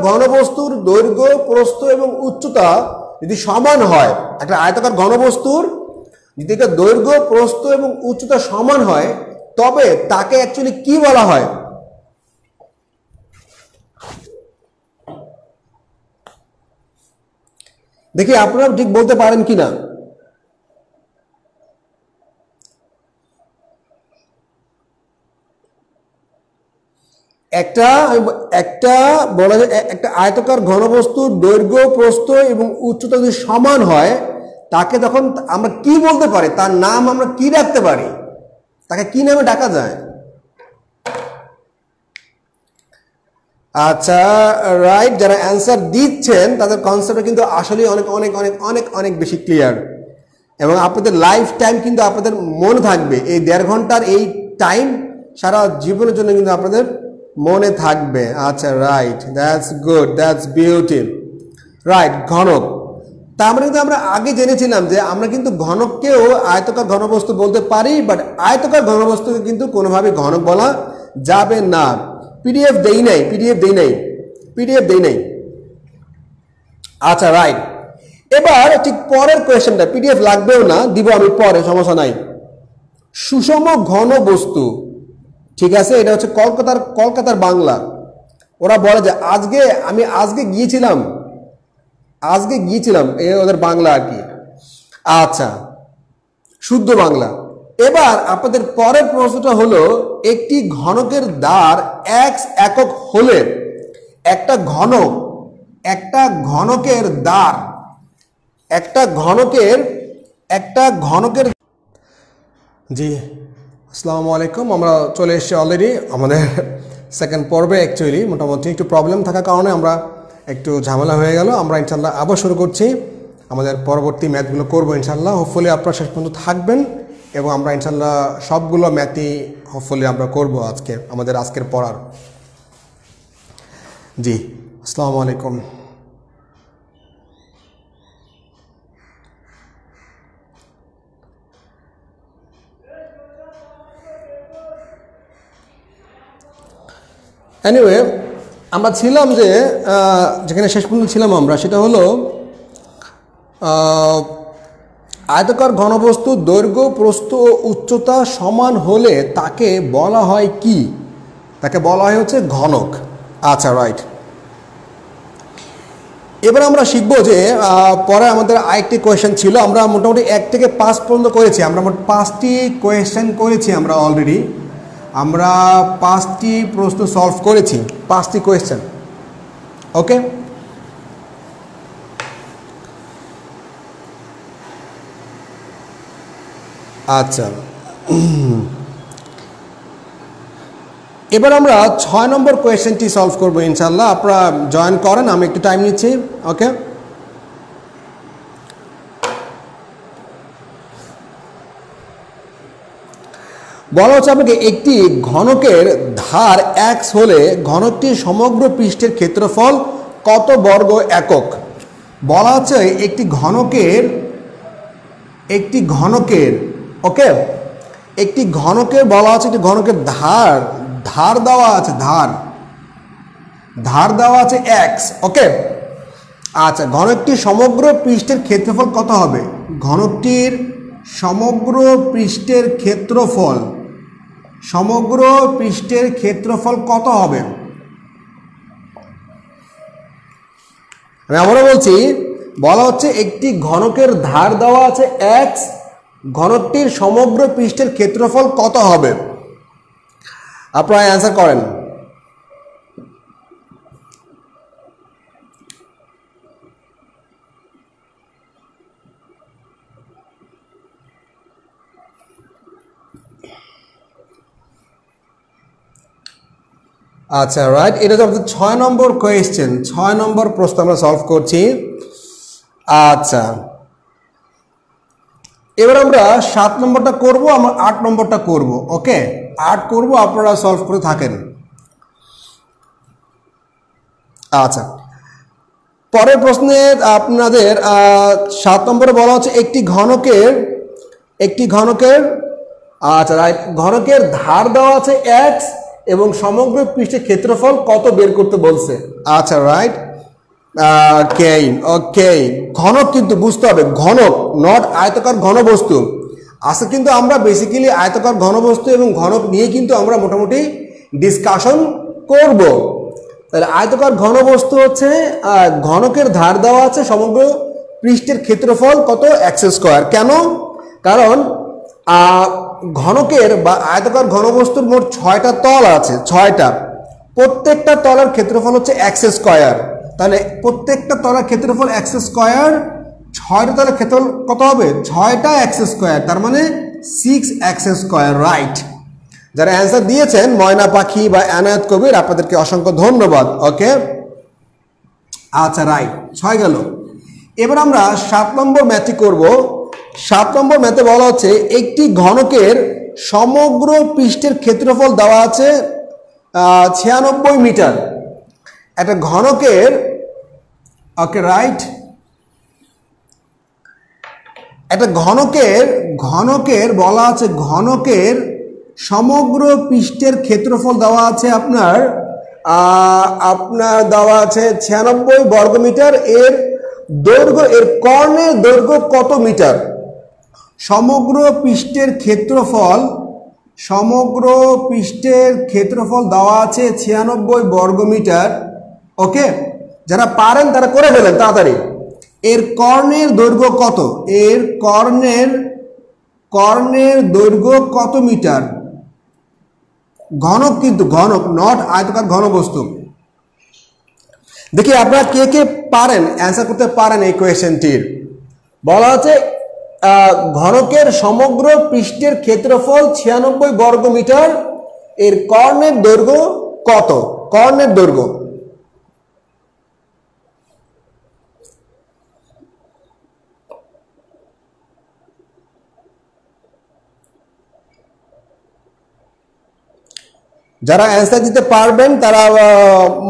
ঘনবস্তুর দৈর্ঘ্য প্রস্থ এবং উচ্চতা যদি সমান হয়, একটা আয়তকার ঘনবস্তুর যদি একটা দৈর্ঘ্য প্রস্থ এবং উচ্চতা সমান হয়, তবে তাকে অ্যাকচুয়ালি কি বলা হয়? দেখি আপনারা ঠিক বলতে পারেন কিনা। একটা বলা যায়, একটা আয়তকার ঘনবস্তুর দৈর্ঘ্য প্রস্থ এবং উচ্চতা যদি সমান হয়, তাকে তখন আমরা কি বলতে পারি? তার নাম আমরা কি রাখতে পারি? তাকে কি নামে ডাকা যায়? আচ্ছা, রাইট, যারা অ্যান্সার দিচ্ছেন তাদের কনসেপ্টটা কিন্তু আসলে অনেক অনেক অনেক অনেক অনেক বেশি ক্লিয়ার, এবং আপনাদের লাইফ টাইম কিন্তু আপনাদের মনে থাকবে। এই 1.5 ঘন্টার এই টাইম সারা জীবনের জন্য কিন্তু আপনাদের মনে থাকবে। আচ্ছা, right, that's good, that's beautiful, right. ঘনক, তা আমরা কিন্তু আমরা আগে জেনেছিলাম যে আমরা কিন্তু ঘনককেও আয়তকার ঘনবস্তু বলতে পারি, বাট আয়তকার ঘনবস্তুকে কিন্তু কোনোভাবে ঘনক বলা যাবে না। পিডিএফ দেই নাই। আচ্ছা, রাইট। এবার ঠিক পরের কোয়েশ্চেনটা, পিডিএফ লাগবেও না, দিব আমি পরে, সমস্যা নাই। সুষম ঘন বস্তু, ঠিক আছে, এটা হচ্ছে কলকাতার বাংলা। ওরা বলে যে আমি আজকে গিয়েছিলাম, ওদের বাংলা আর কি। আচ্ছা, শুদ্ধ বাংলা। এবার আপনাদের পরের প্রশ্নটা হলো, একটি ঘনকের দ্বার x একক হলে একটা ঘনকের দ্বার জি, আসসালামু আলাইকুম। আমরা চলে এসেছি অলরেডি আমাদের সেকেন্ড পর্বে। অ্যাকচুয়ালি মোটামুটি একটু প্রবলেম থাকার কারণে আমরা একটু ঝামেলা হয়ে গেল। আমরা ইনশাল্লাহ আবার শুরু করছি, আমাদের পরবর্তী ম্যাথগুলো করবো ইনশাল্লাহ। হোপফুলি আপনারা শেষ পর্যন্ত থাকবেন এবং আমরা ইনশাল্লাহ সবগুলো ম্যাথই হোপফুলি আমরা করবো আজকের পড়ার। জি, আসসালামু আলাইকুম। এনিওয়ে, আমরা ছিলাম যে যেখানে শেষ পর্যন্ত ছিলাম আমরা, সেটা হলো আয়তকার ঘনবস্তুর দৈর্ঘ্য প্রস্থ ও উচ্চতা সমান হলে তাকে বলা হয় কি? তাকে বলা হয় হচ্ছে ঘনক। আচ্ছা, রাইট। এবার আমরা শিখব যে পরে আমাদের আরেকটি কোয়েশ্চেন ছিল। আমরা মোটামুটি 1 থেকে 5 পর্যন্ত করেছি। আমরা মোট 5টি কোয়েশ্চেন করেছি আমরা অলরেডি। আমরা 5টি প্রশ্ন সলভ করেছি, 5টি কোয়েশ্চেন। ওকে, আচ্ছা। এবার আমরা 6 নম্বর কোয়েশ্চেনটি সলভ করবো ইনশাল্লাহ। আপনারা জয়েন করেন, আমি একটু টাইম নিচ্ছি। ওকে, বলা হচ্ছে আপনাকে, একটি ঘনকের ধার x হলে ঘনকটির সমগ্র পৃষ্ঠের ক্ষেত্রফল কত বর্গ একক? বলা হচ্ছে একটি ঘনকের ওকে, একটি ঘনকের বলা আছে, একটি ঘনকের ধার দেওয়া আছে, ধার দেওয়া আছে x। ওকে, আচ্ছা, ঘনকটির সমগ্র পৃষ্ঠের ক্ষেত্রফল কত হবে? ঘনকটির সমগ্র পৃষ্ঠের ক্ষেত্রফল, সমগ্র পৃষ্ঠের ক্ষেত্রফল কত হবে? আমি আবারও বলছি, বলা হচ্ছে একটি ঘনকের ধার দেওয়া আছে x, ঘনকটির সমগ্র পৃষ্ঠের ক্ষেত্রফল কত হবে? আপনারা অ্যান্সার করেন। আচ্ছা রাইট, এটা তো 6 নম্বর কোয়েশ্চেন, 6 নম্বর প্রশ্ন আমরা সলভ করছি। আচ্ছা, এবার আমরা 7 নম্বরটা করব, আমরা 8 নম্বরটা করব। ওকে, 8 করব, আপনারা সলভ করে থাকেন। আচ্ছা, পরের প্রশ্নে আপনাদের 7 নম্বরে বলা হচ্ছে একটি ঘনকের আচ্ছা রাইট, ঘনকের ধার দেওয়া আছে x এবং সমগ্র পৃষ্ঠের ক্ষেত্রফল কত বের করতে বলছে। আচ্ছা রাইট, ওকে, ঘনক কিন্তু বুঝতে হবে, ঘনক, নট আয়তাকার ঘনবস্তু। আজকে কিন্তু আমরা বেসিক্যালি আয়তাকার ঘনবস্তু এবং ঘনক নিয়ে কিন্তু আমরা মোটামুটি ডিসকাশন করব। তাহলে আয়তাকার ঘনবস্তু হচ্ছে ঘনকের ধার দেওয়া আছে, সমগ্র পৃষ্ঠের ক্ষেত্রফল কত? x²। কেন? কারণ ঘনকের বা আয়তাকার ঘনবস্তুর মোট 6টা তল আছে, 6টা, প্রত্যেকটা তলের ক্ষেত্রফল হচ্ছে x²। তাহলে প্রত্যেকটা তলের ক্ষেত্রফল x², 6টা তলের ক্ষেত্রফল কত হবে? 6টা x², তার মানে 6x²। রাইট, যারা অ্যান্সার দিয়েছেন ময়না পাখি বা এনায়েত কবির, আপনাদেরকে অসংখ্য ধন্যবাদ। ওকে, আচ্ছা রাইট, 6 গেল। এবার আমরা 7 নম্বর ম্যাথটি করব। 7 নম্বর ম্যাথে বলা হচ্ছে একটি ঘনকের সমগ্র পৃষ্ঠের ক্ষেত্রফল দেওয়া আছে 96 মিটার। একটা ঘনকের, ওকে রাইট, একটা ঘনকের বলা আছে ঘনকের সমগ্র পৃষ্ঠের ক্ষেত্রফল দেওয়া আছে আপনার দেওয়া আছে 96 বর্গমিটার। এর দৈর্ঘ্য, এর কর্ণের দৈর্ঘ্য কত মিটার? সমগ্র পৃষ্ঠের ক্ষেত্রফল দেওয়া আছে 96 বর্গমিটার। ওকে, যারা পারেন তারা করে ফেলেন তাড়াতাড়ি। এর কর্ণের দৈর্ঘ্য কত? এর কর্ণের দৈর্ঘ্য কত মিটার? ঘনক কিন্তু, ঘনক, নট আয়তাকার ঘনবস্তু। দেখি আপনারা কে কে পারেন, অ্যান্সার করতে পারেন এই কোয়েশ্চেনটির। বলা আছে ঘনকের সমগ্র পৃষ্ঠের ক্ষেত্রফল 96 বর্গমিটার, এর কর্ণের দৈর্ঘ্য কত? কর্ণের দৈর্ঘ্য। যারা অ্যান্সার দিতে পারবেন তারা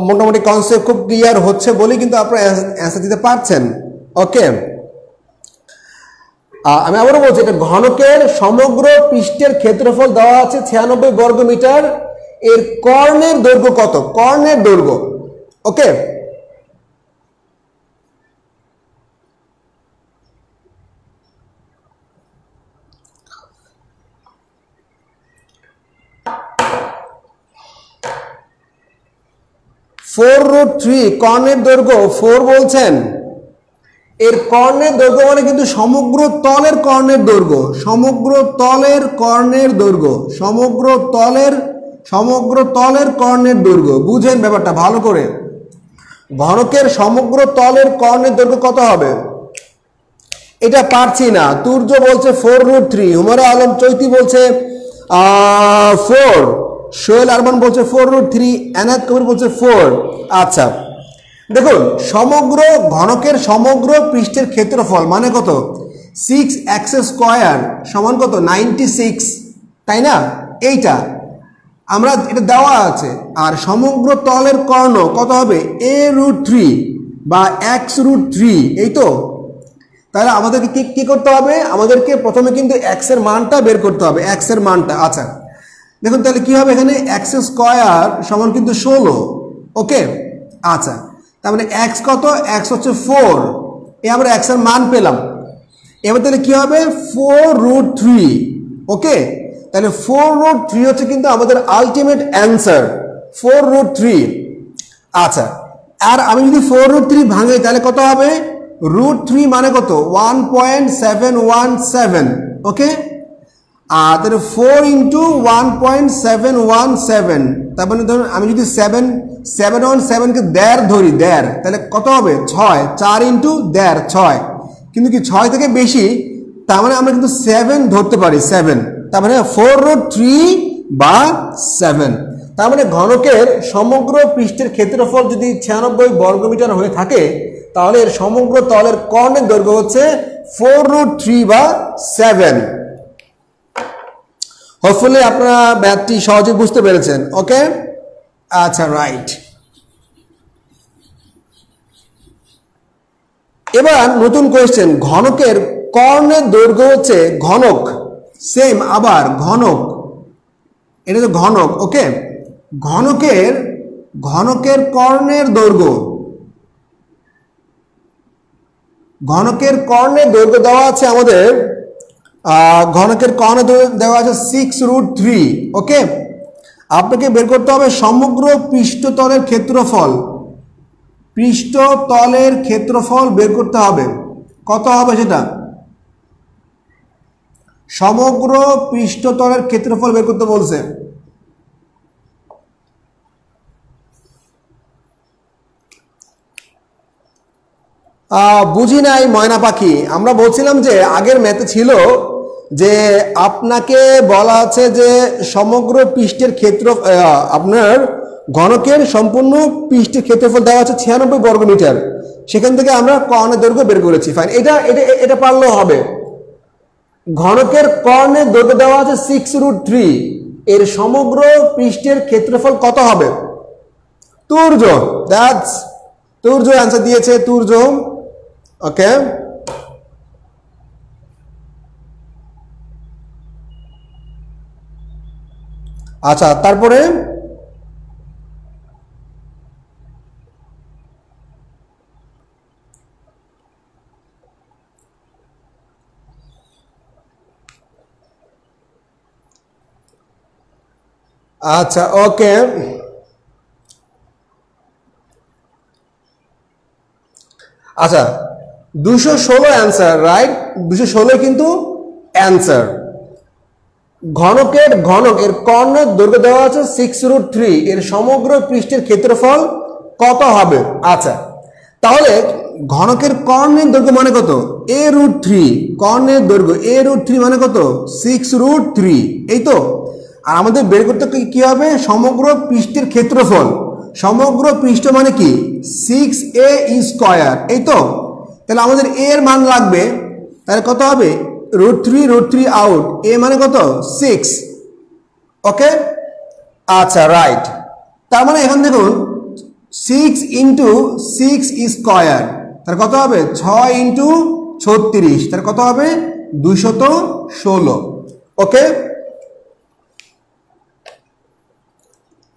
মোটামুটি কনসেপ্ট খুব ক্লিয়ার হচ্ছে বলেই কিন্তু আপনারা অ্যান্সার দিতে পারছেন। ওকে, আমি আবারও বলছি, এটা ঘনকের সমগ্র পৃষ্ঠের ক্ষেত্রফল দেওয়া আছে 96 বর্গমিটার, এর কর্ণের দৈর্ঘ্য কত? কর্ণের দৈর্ঘ্য। ওকে, √3 কর্ণের দৈর্ঘ্য 4 বলছেন। এর কর্ণের দৈর্ঘ্য মানে কিন্তু সমগ্র তলের কর্ণের দৈর্ঘ্য, সমগ্র তলের কর্ণের দৈর্ঘ্য, সমগ্র তলের কর্ণের দৈর্ঘ্য। বুঝেন ব্যাপারটা ভালো করে। ঘনকের সমগ্র তলের কর্ণের দৈর্ঘ্য কত হবে? এটা পারছি না। তুর্য বলছে 4√3, হুমায়রা আলম চৈতি বলছে 4, সোহেল আরমান বলছে 4√3, এনায়েত কবির বলছে 4। আচ্ছা দেখুন, সমগ্র ঘনকের সমগ্র পৃষ্ঠের ক্ষেত্রফল মানে কত? 6x² সমান কত? 96, তাই না? এইটা আমরা, এটা দেওয়া আছে। আর সমগ্র তলের কর্ণ কত হবে? a√3 বা x√3, এই তো। তাহলে আমাদেরকে কি করতে হবে? আমাদেরকে প্রথমে কিন্তু x এর মানটা বের করতে হবে, x এর মানটা। আচ্ছা দেখুন, তাহলে কি হবে? এখানে x² সমান কিন্তু 16। ওকে, আচ্ছা তার মানে এক্স কত, এক্স হচ্ছে 4, এই আমরা এক্স এর মান পেলাম। এবার তাহলে কি হবে, 4√3। ওকে, তাহলে 4√3 হচ্ছে কিন্তু আমাদের আলটিমেট অ্যান্সার, 4√3। আচ্ছা, আর আমি যদি 4√3 ভাঙাই তাহলে কত হবে, √3 মানে কত, 1.717। ওকে, আর তাহলে 4 ইন্টু 1.717, তার মানে ধরুন আমি যদি 717কে 1.5 ধরি, 1.5, তাহলে কত হবে, 6, 4 ইন্টু 1.5, 6, কিন্তু কি 6 থেকে বেশি, তার মানে আমরা কিন্তু 7 ধরতে পারি, 7, তার মানে 4√3 বা 7। তার মানে ঘনকের সমগ্র পৃষ্ঠের ক্ষেত্রফল যদি 96 বর্গমিটার হয়ে থাকে, তাহলে এর সমগ্র তলের কর্ণের দৈর্ঘ্য হচ্ছে 4√3 বা 7। হোপফুলি আপনারা ম্যাথটি সহজে বুঝতে পেরেছেন। ওকে, আচ্ছা, রাইট। এবার নতুন কোয়েশ্চেন, ঘনকের কর্ণের দৈর্ঘ্য হচ্ছে, ঘনক সেম, আবার ঘনক, এটা তো ঘনক। ওকে, ঘনকের কর্ণের দৈর্ঘ্য, ঘনকের কর্ণের দৈর্ঘ্য দেওয়া আছে আমাদের, ঘনকের কর্ণের দৈর্ঘ্য দেওয়া আছে 6√3। ওকে, আপনাকে বের করতে হবে সমগ্র পৃষ্ঠতলের ক্ষেত্রফল, পৃষ্ঠতলের ক্ষেত্রফল বের করতে হবে, কত হবে সেটা, সমগ্র পৃষ্ঠতলের ক্ষেত্রফল বের করতে বলছে। বুঝি নাই ময়না পাখি, আমরা বলছিলাম যে আগের ম্যাথে ছিল যে আপনাকে বলা আছে যে সমগ্র পৃষ্ঠের ক্ষেত্র, আপনার ঘনকের সম্পূর্ণ পৃষ্ঠের ক্ষেত্রফল দেওয়া আছে 96 বর্গমিটার, সেখান থেকে আমরা কর্ণের দৈর্ঘ্য বের করেছি। ফাইন, এটা পারলেও হবে। ঘনকের কর্ণের দৈর্ঘ্য দেওয়া আছে 6√3, এর সমগ্র পৃষ্ঠের ক্ষেত্রফল কত হবে, তুর্য, দ্যাটস তুর্য অ্যান্সার দিয়েছে, তুর্য। ওকে, আচ্ছা, তারপরে আচ্ছা, ওকে, আচ্ছা, 216 অ্যান্সার, রাইট, 216 কিন্তু অ্যান্সার। ঘনকের কর্ণের দৈর্ঘ্য দেওয়া আছে 6√3, এর সমগ্র পৃষ্ঠের ক্ষেত্রফল কত হবে। আচ্ছা, তাহলে ঘনকের কর্ণের দৈর্ঘ্য মানে কত, a√3, কর্ণের দৈর্ঘ্য a√3 মানে কত, 6√3, এই তো। আর আমাদের বের করতে কি হবে, সমগ্র পৃষ্ঠের ক্ষেত্রফল, সমগ্র পৃষ্ঠ মানে কি 6a², এই তো। তাহলে আমাদের a এর মান লাগবে, তাহলে কত হবে, √3 আউট, a মানে কত, 6। ওকে, আচ্ছা, রাইট। তার মানে এখন দেখুন 6 ইন্টু 6², তার কত হবে, 6 ইন্টু 36, তার কত হবে, 216। ওকে,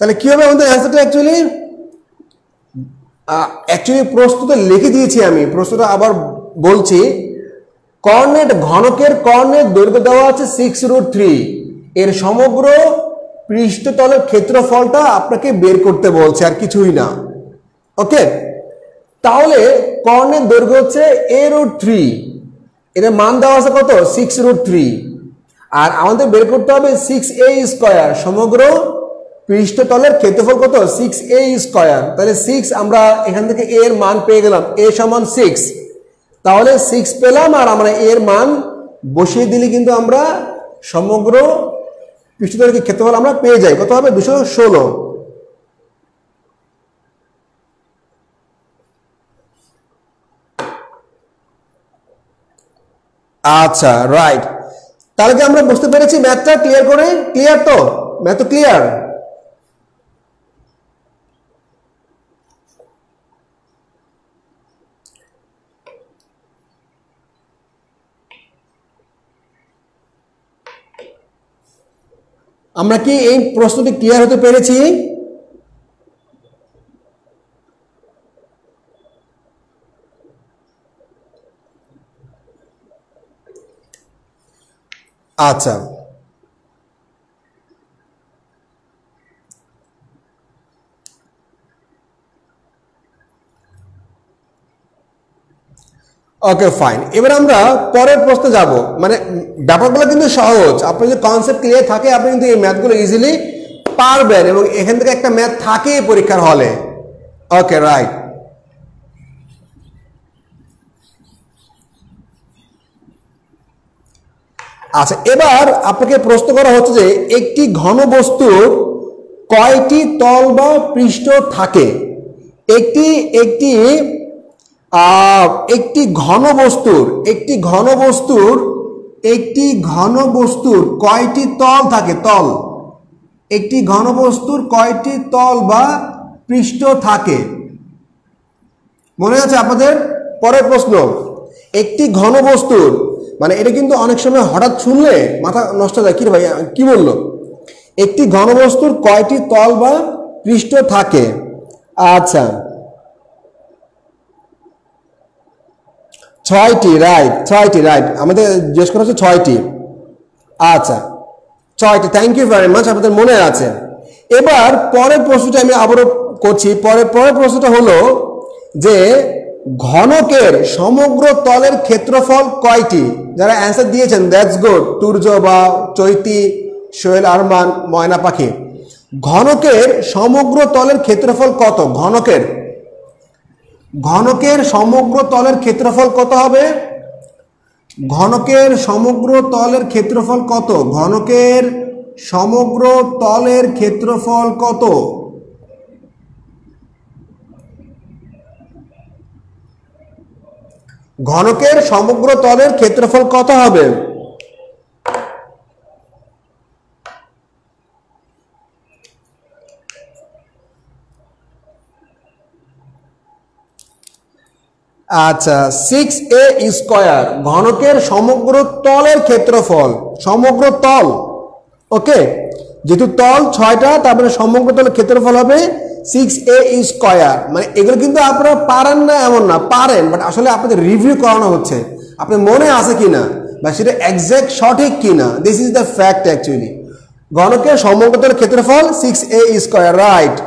তাহলে কি হবে আমাদের অ্যান্সারটা, অ্যাকচুয়ালি প্রশ্নটা লিখে দিয়েছি আমি, প্রশ্নটা আবার বলছি। ঘনকের কর্ণের দৈর্ঘ্য দেওয়া আছে 6√3, এর সমগ্র পৃষ্ঠতলের ক্ষেত্রফলটা আপনাকে বের করতে বলছে, আর কিছুই না। ওকে, তাহলে কর্ণের দৈর্ঘ্য হচ্ছে a√3, এর মান দেওয়া আছে কত, 6√3, আর আমাদের বের করতে হবে 6a², সমগ্র পৃষ্ঠতলের ক্ষেত্রফল কত, 6a²। তাহলে 6 আমরা এখান থেকে a এর মান পেয়ে গেলাম, a সমান 6, তাহলে 6 পেলাম, আর আমরা এর মান বসিয়ে দিলে কিন্তু আমরা সমগ্র পৃষ্ঠতলের ক্ষেত্রফল আমরা পেয়ে যাই, কত হবে, 216। আচ্ছা, রাইট। তাহলে কি আমরা বুঝতে পেরেছি ম্যাথটা ক্লিয়ার করে, ক্লিয়ার তো, ম্যাথ তো ক্লিয়ার। আমরা কি এই প্রশ্নটি ক্লিয়ার হতে পেরেছি? আচ্ছা, ওকে ফাইন। এবার আমরা পরের প্রশ্নে যাব। মানে ব্যাপারগুলো কিন্তু সহজ, আপনি যদি কনসেপ্ট ক্লিয়ার থাকে আপনি কিন্তু এই ম্যাথগুলো ইজিলি পারবেন, এবং এখান থেকে একটা ম্যাথ থাকে পরীক্ষার হলে। Okay right. আচ্ছা, এবার আপনাকে প্রশ্ন করা হচ্ছে যে একটি ঘন বস্তুর কয়টি তল বা পৃষ্ঠ থাকে? একটি একটি একটি ঘন বস্তুর কয়টি তল থাকে? তল, একটি ঘন বস্তুর কয়টি তল বা পৃষ্ঠ থাকে? মনে আছে আপনাদের? পরের প্রশ্ন, একটি ঘন বস্তুর, মানে এটা কিন্তু অনেক সময় হঠাৎ শুনলে মাথা নষ্ট যায়, কি ভাই কি বললো? একটি ঘন বস্তুর কয়টি তল বা পৃষ্ঠ থাকে? আচ্ছা, 6টি, রাইট, 6টি, রাইট। আমাদের জিজ্ঞেস করা হচ্ছে 6টি। আচ্ছা, 6টি, থ্যাংক ইউ ভেরি মাচ, আপনাদের মনে আছে। এবার পরের প্রশ্নটা আমি আবারও করছি। পরের প্রশ্নটা হলো যে ঘনকের সমগ্র তলের ক্ষেত্রফল কয়টি? যারা অ্যান্সার দিয়েছেন দ্যাটস গুড, তুর্য বা চৈতি, সোহেল আরমান, ময়না পাখি। ঘনকের সমগ্র তলের ক্ষেত্রফল কত? ঘনকের সমগ্র তলের ক্ষেত্রফল কত হবে? ঘনকের সমগ্র তলের ক্ষেত্রফল কত? ঘনকের সমগ্র তলের ক্ষেত্রফল কত? ঘনকের সমগ্র তলের ক্ষেত্রফল কত হবে? আচ্ছা, 6a স্কয়ার ঘনকের সমগ্র তলের ক্ষেত্রফল, সমগ্র তল। ওকে, যেহেতু তল 6টা, তারপরে সমগ্র তলের ক্ষেত্রফল হবে 6a স্কয়ার। মানে এগুলো কিন্তু আপনারা পারেন না এমন না, পারেন, বাট আসলে আপনাদের রিভিউ করানো হচ্ছে, আপনার মনে আছে কিনা বা সেটা এক্সাক্ট সঠিক কিনা। This is the fact actually. ঘনকের সমগ্র তলের ক্ষেত্রফল 6a স্কয়ার, রাইট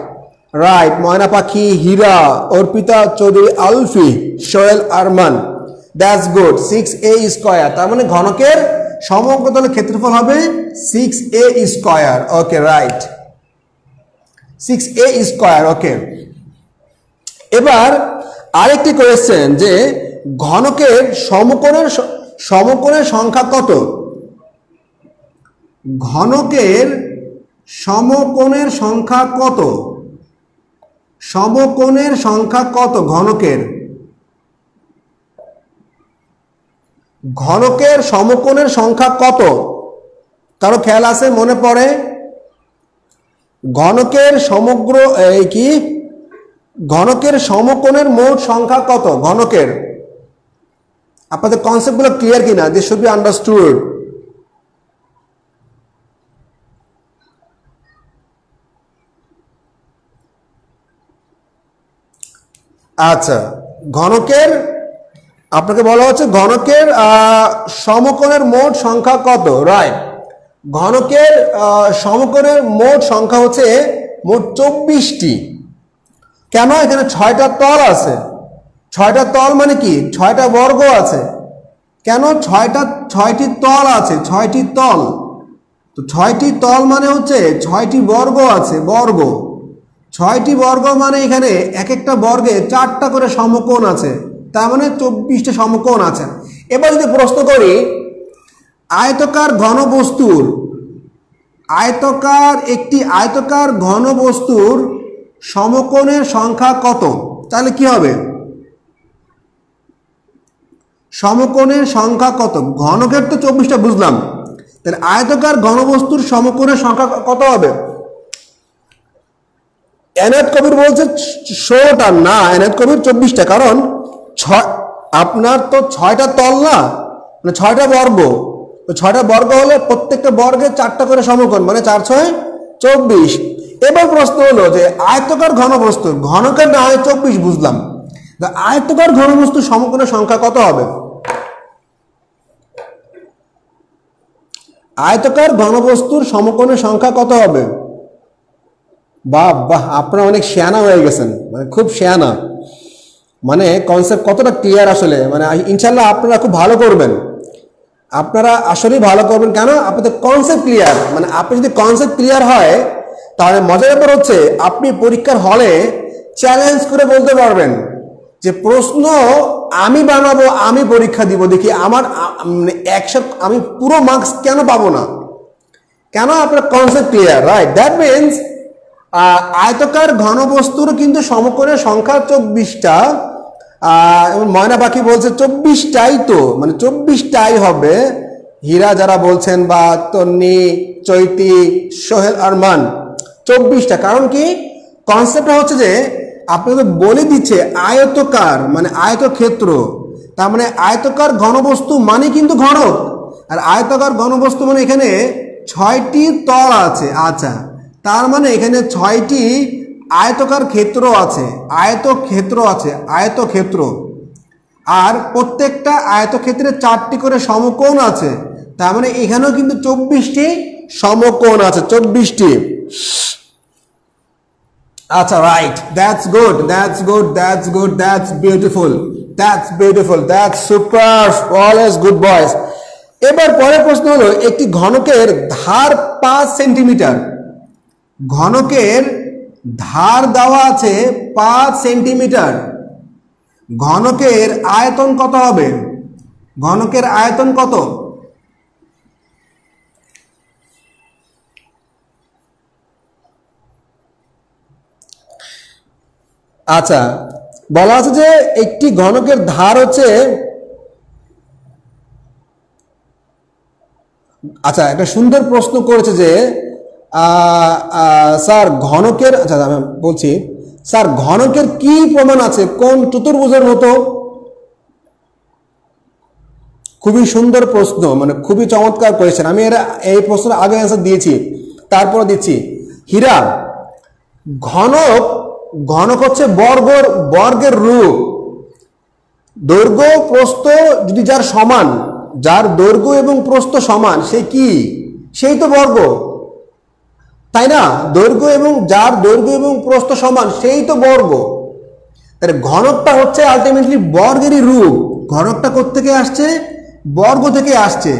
রাইট। ময়না পাখি, হীরা, Arpita Chowdhury, Alfi, Sohel Arman, that's good, 6a square. তার মানে ঘনকের সমগ্র তলের ক্ষেত্রফল হবে 6a square. Okay right, 6a square. Okay, এবার আরেকটি কোয়েশ্চেন যে ঘনকের সমকোণের সংখ্যা কত? ঘনকের সমকোণের সংখ্যা কত? সমকোণের সংখ্যা কত? ঘনকের সমকোণের সংখ্যা কত? কারো খেয়াল আছে, মনে পড়ে? ঘনকের ঘনকের সমকোণের মোট সংখ্যা কত? ঘনকের, আপনাদের কনসেপ্টগুলো ক্লিয়ার কিনা? This should be understood. আচ্ছা, ঘনকের, আপনাকে বলা হচ্ছে ঘনকের সমকোণের মোট সংখ্যা কত? রাইট, ঘনকের সমকোণের মোট সংখ্যা হচ্ছে মোট 24টি। কেন? এখানে 6টা তল আছে। 6টা তল মানে কি? 6টা বর্গ আছে। কেন? 6টি তল আছে, 6টি তল। তো 6টি তল মানে হচ্ছে 6টি বর্গ আছে, বর্গ। 6টি বর্গ মানে এখানে এক একটা বর্গে 4টা করে সমকোণ আছে, তার মানে 24টা সমকোণ আছে। এবার যদি প্রশ্ন করি একটি আয়তকার ঘন বস্তুর সমকোণের সংখ্যা কত? তাহলে কি হবে? সমকোণের সংখ্যা কত? ঘনকের তো 24টা বুঝলাম, তাহলে আয়তকার ঘনবস্তুর সমকোণের সংখ্যা কত হবে? এনায়েত কবির বলছে 16টা, না, এনায়েত কবির 24টা। কারণ আপনার তো 6টা তল না, মানে 6টা বর্গ। 6টা বর্গ হলে প্রত্যেকটা বর্গে 4টা করে সমকোণ, মানে 4 6 24। এবার প্রশ্ন হলো যে আয়তকার ঘনবস্তুর, ঘনকের না হয় 24 বুঝলাম, আয়তকার ঘনবস্তুর সমকোণের সংখ্যা কত হবে? আয়তকার ঘনবস্তুর সমকোণের সংখ্যা কত হবে? বাহ বাহ, আপনারা অনেক শেয়ানা হয়ে গেছেন, মানে খুব শেয়ানা, মানে কনসেপ্ট কতটা ক্লিয়ার আসলে, মানে ইনশাল্লাহ আপনারা খুব ভালো করবেন, আপনারা আসলেই ভালো করবেন। কেন? আপনাদের কনসেপ্ট ক্লিয়ার, মানে আপনি যদি কনসেপ্ট ক্লিয়ার হয় তাহলে মজার ব্যাপার হচ্ছে আপনি পরীক্ষার হলে চ্যালেঞ্জ করে বলতে পারবেন যে প্রশ্ন আমি বানাবো, আমি পরীক্ষা দিব, দেখি আমার আমি পুরো মার্কস কেন পাবো না। কেন? আপনার concept clear, right? That means আয়তকার ঘনবস্তুর কিন্তু সমকোণের সংখ্যা 24টা, এবং ময়না পাখি বলছে 24টাই, তো মানে 24টাই হবে। হীরা যারা বলছেন, বা তন্নি, চৈতি, সোহেল, আরমান, 24টা। কারণ কি? কনসেপ্টটা হচ্ছে যে আপনাকে বলে দিচ্ছে আয়তকার মানে আয়তক্ষেত্র, তার মানে আয়তকার ঘনবস্তু মানে কিন্তু ঘনক, আর আয়তকার ঘনবস্তু মানে এখানে 6টি তল আছে। আচ্ছা, তার মানে এখানে 6টি আয়তকার ক্ষেত্র আছে, আয়তক্ষেত্র আছে, আয়তক্ষেত্র। আর প্রত্যেকটা আয়তক্ষেত্রে 4টি করে সমকোণ আছে, তার মানে এখানেও কিন্তু 24টি সমকোণ আছে, 24টি। আচ্ছা, right, that's good, that's good, that's good, that's beautiful, that's beautiful, that's super, always good boys. এবার পরের প্রশ্ন হলো, একটি ঘনকের ধার 5 সেন্টিমিটার, ঘনকের ধার দেওয়া আছে 5 সেন্টিমিটার, ঘনকের আয়তন কত হবে? ঘনকের আয়তন কত? আচ্ছা, বলা আছে যে একটি ঘনকের ধার হচ্ছে, আচ্ছা একটা সুন্দর প্রশ্ন করেছে যে স্যার ঘনকের, আচ্ছা আমি বলছি, স্যার ঘনকের কি প্রমাণ আছে কোন চতুর্ভুজের মতো? খুবই সুন্দর প্রশ্ন, মানে খুবই চমৎকার কোয়েশ্চেন। আমি এই প্রশ্নের আগে অ্যান্সার দিয়েছি, তারপরে দিচ্ছি। হীরা, ঘনক, ঘনক হচ্ছে বর্গের রূপ। দৈর্ঘ্য প্রস্থ যদি যার সমান, যার দৈর্ঘ্য এবং প্রস্থ সমান, সে কি? সেই তো বর্গ, তাই না? দৈর্ঘ্য এবং যার দৈর্ঘ্য এবং প্রস্থ সমান, সেই তো বর্গ। তাহলে ঘনকটা হচ্ছে আলটিমেটলি বর্গেরই রূপ। ঘনকটা কোত্থেকে আসছে? বর্গ থেকে আসছে।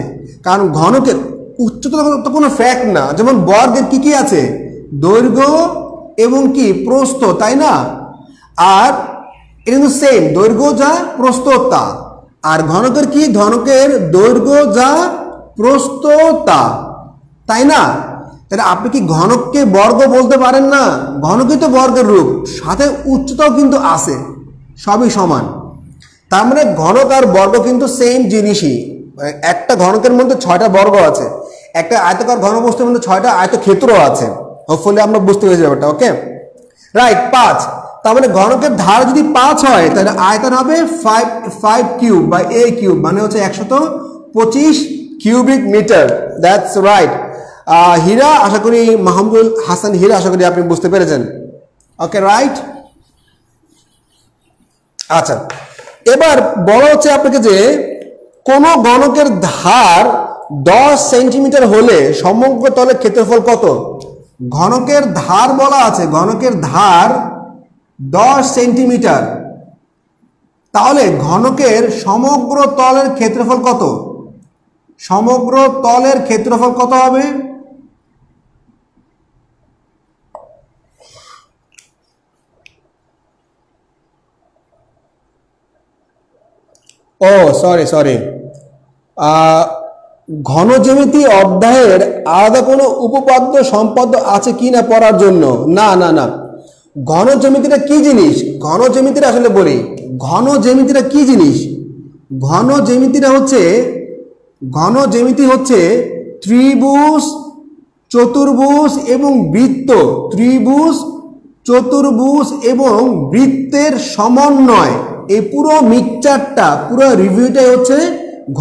কারণ ঘনকের উচ্চতা তো কোনো ফ্যাক্ট না। যেমন বর্গের কি কি আছে? দৈর্ঘ্য এবং কি প্রস্থ, তাই না? আর এটা কিন্তু সেম, দৈর্ঘ্য যা প্রস্থ তা। আর ঘনকের কি? ঘনকের দৈর্ঘ্য যা প্রস্থ তা, তাই না? তাহলে আপনি কি ঘনককে বর্গ বলতে পারেন না? ঘনকই তো বর্গের রূপ, সাথে উচ্চতাও কিন্তু আছে, সবই সমান। তার মানে ঘনক আর বর্গ কিন্তু সেম জিনিসই। একটা ঘনকের মধ্যে 6টা বর্গ আছে, একটা আয়তকার ঘনবস্তুর মধ্যে 6টা আয়তক্ষেত্র আছে। হোপফুলি আমরা বুঝতে পেরেছি ব্যাপারটা, ওকে রাইট। 5, তার মানে ঘনকের ধার যদি 5 হয় তাহলে আয়তন হবে 5 কিউব বা a কিউব, মানে হচ্ছে 125 cubic metre. That's right. Hira, আশা করি মাহমুদুল হাসান হীরা, আশা করি আপনি বুঝতে পেরেছেন, ওকে রাইট। আচ্ছা, এবার বলা হচ্ছে আপনাকে যে কোন ঘনকের ধার 10 সেন্টিমিটার হলে সমগ্র তলের ক্ষেত্রফল কত? ঘনকের ধার বলা আছে, ঘনকের ধার 10 সেন্টিমিটার, তাহলে ঘনকের সমগ্র তলের ক্ষেত্রফল কত? সমগ্র তলের ক্ষেত্রফল কত হবে? ও সরি, ঘনজ্যামিতি অধ্যায়ের আলাদা কোনো উপপাদ্য সম্পাদ্য আছে কি না পড়ার জন্য? না না না, ঘনজ্যামিতিটা কি জিনিস? ঘনজ্যামিতিটা আসলে বলি, ঘনজ্যামিতিটা কি জিনিস? ঘনজ্যামিতি হচ্ছে ত্রিভুজ, চতুর্ভুজ এবং বৃত্ত, ত্রিভুজ, চতুর্ভুজ এবং বৃত্তের সমন্বয়, এই পুরো মিক্সচারটা, পুরো রিভিউটাই হচ্ছে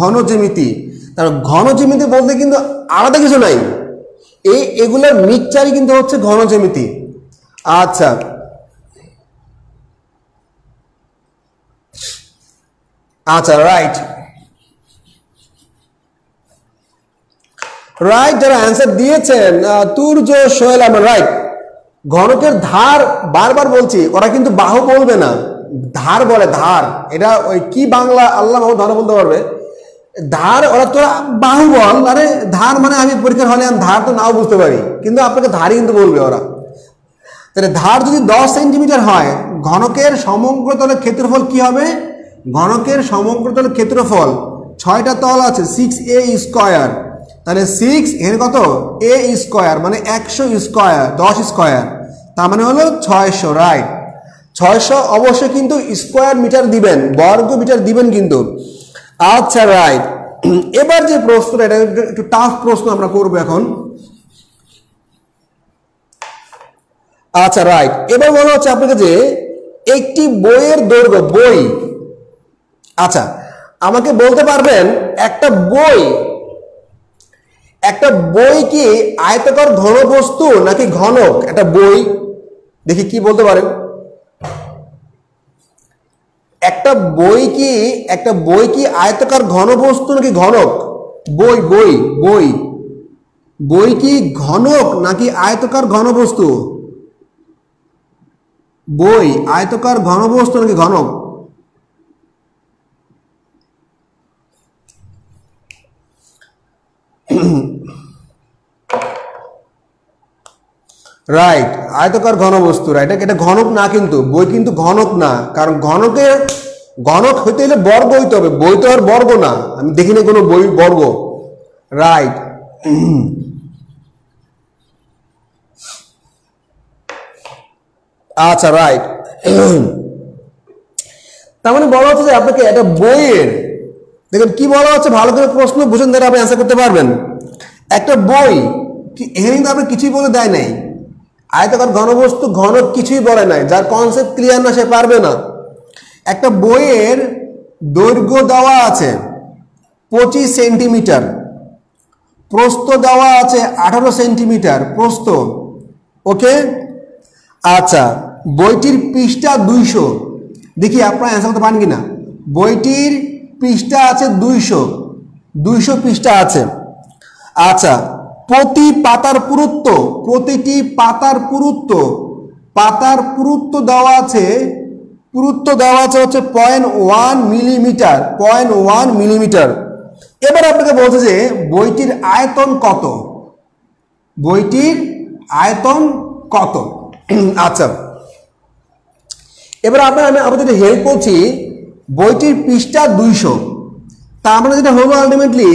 ঘনজ্যামিতি। তার ঘনজ্যামিতি বলতে কিন্তু আলাদা কিছু নাই, এগুলোর মিক্সচারই কিন্তু হচ্ছে ঘনজ্যামিতি। আচ্ছা, আচ্ছা রাইট। রাইট, যারা অ্যান্সার দিয়েছেন তুর্য সোহেল আহমেদ, রাইট। ঘনকের ধার, বারবার বলছি, ওরা কিন্তু বাহু বলবে না, ধার বলে, ধার। এটা ওই কি বাংলা আল্লাহ ভালো বলতে পারবে। ধার, ওরা তোরা বাহু বল, আরে ধার মানে আমি পরীক্ষার হলে আমি ধার তো নাও বুঝতে পারি, কিন্তু আপনাকে ধারই কিন্তু বলবে ওরা। তাহলে ধার যদি 10 সেন্টিমিটার হয়, ঘনকের সমগ্রতলের ক্ষেত্রফল কি হবে? ঘনকের সমগ্রতলের ক্ষেত্রফল 6টা তল আছে, 6a স্কয়ার। তাহলে 6 এর কত? a স্কয়ার মানে 100 স্কয়ার, 10 স্কয়ার, তার মানে হলো 600, রাইট। 600 অবশ্যই কিন্তু স্কয়ার মিটার দিবেন, বর্গ মিটার দিবেন কিন্তু। আচ্ছা, রাইট। এবার যে প্রশ্নটা, এটা একটু টাফ প্রশ্ন আমরা করবো এখন। আচ্ছা, রাইট। এবার মনে হচ্ছে আপনাকে যে একটি বইয়ের দৈর্ঘ্য, বই, আচ্ছা আমাকে বলতে পারবেন একটা বই কি আয়তাকার ঘনবস্তু নাকি ঘনক? একটা বই, দেখি কি বলতে পারেন। একটা বই কি আয়তাকার ঘনবস্তু নাকি ঘনক? বই কি ঘনক নাকি আয়তাকার ঘনবস্তু? বই আয়তাকার ঘনবস্তু নাকি ঘনক? রাইট, আয়তাকার ঘনবস্তু, রাইট। এটা ঘনক না, কিন্তু বই কিন্তু ঘনক না, কারণ ঘনক হইতে হলে বর্গ হইতে হবে, বই তো আর বর্গ না, আমি দেখিনি কোনো বই বর্গ, রাইট। আচ্ছা, রাইট। তার মানে বলা হচ্ছে যে আপনাকে একটা বইয়ের, দেখেন কি বলা হচ্ছে, ভালো করে প্রশ্ন বুঝেন, তাহলে আপনি অ্যান্সার করতে পারবেন। একটা বই, এখানে কিন্তু আপনি কিছুই বলে দেয় নাই, আয়তাকার ঘনবস্তু ঘনক কিছুই বলে নাই, যার কনসেপ্ট ক্লিয়ার না সে পারবে না। একটা বইয়ের দৈর্ঘ্য দেওয়া আছে 25 সেন্টিমিটার, প্রস্থ দেওয়া আছে 18 সেন্টিমিটার প্রস্থ, ওকে। আচ্ছা, বইটির পৃষ্ঠা 200, দেখি আপনারা অ্যান্সার করতে পারেন কিনা। বইটির পৃষ্ঠা আছে 200 পৃষ্ঠা আছে। আচ্ছা, প্রতিটি পাতার পুরুত্ব দেওয়া আছে হচ্ছে 0.1 মিলিমিটার। এবার আপনাকে বলছে যে বইটির আয়তন কত? আচ্ছা, এবার আমি আপনাদের হেল্প করছি। বইটির পৃষ্ঠা 200, তার মানে যেটা হলো আলটিমেটলি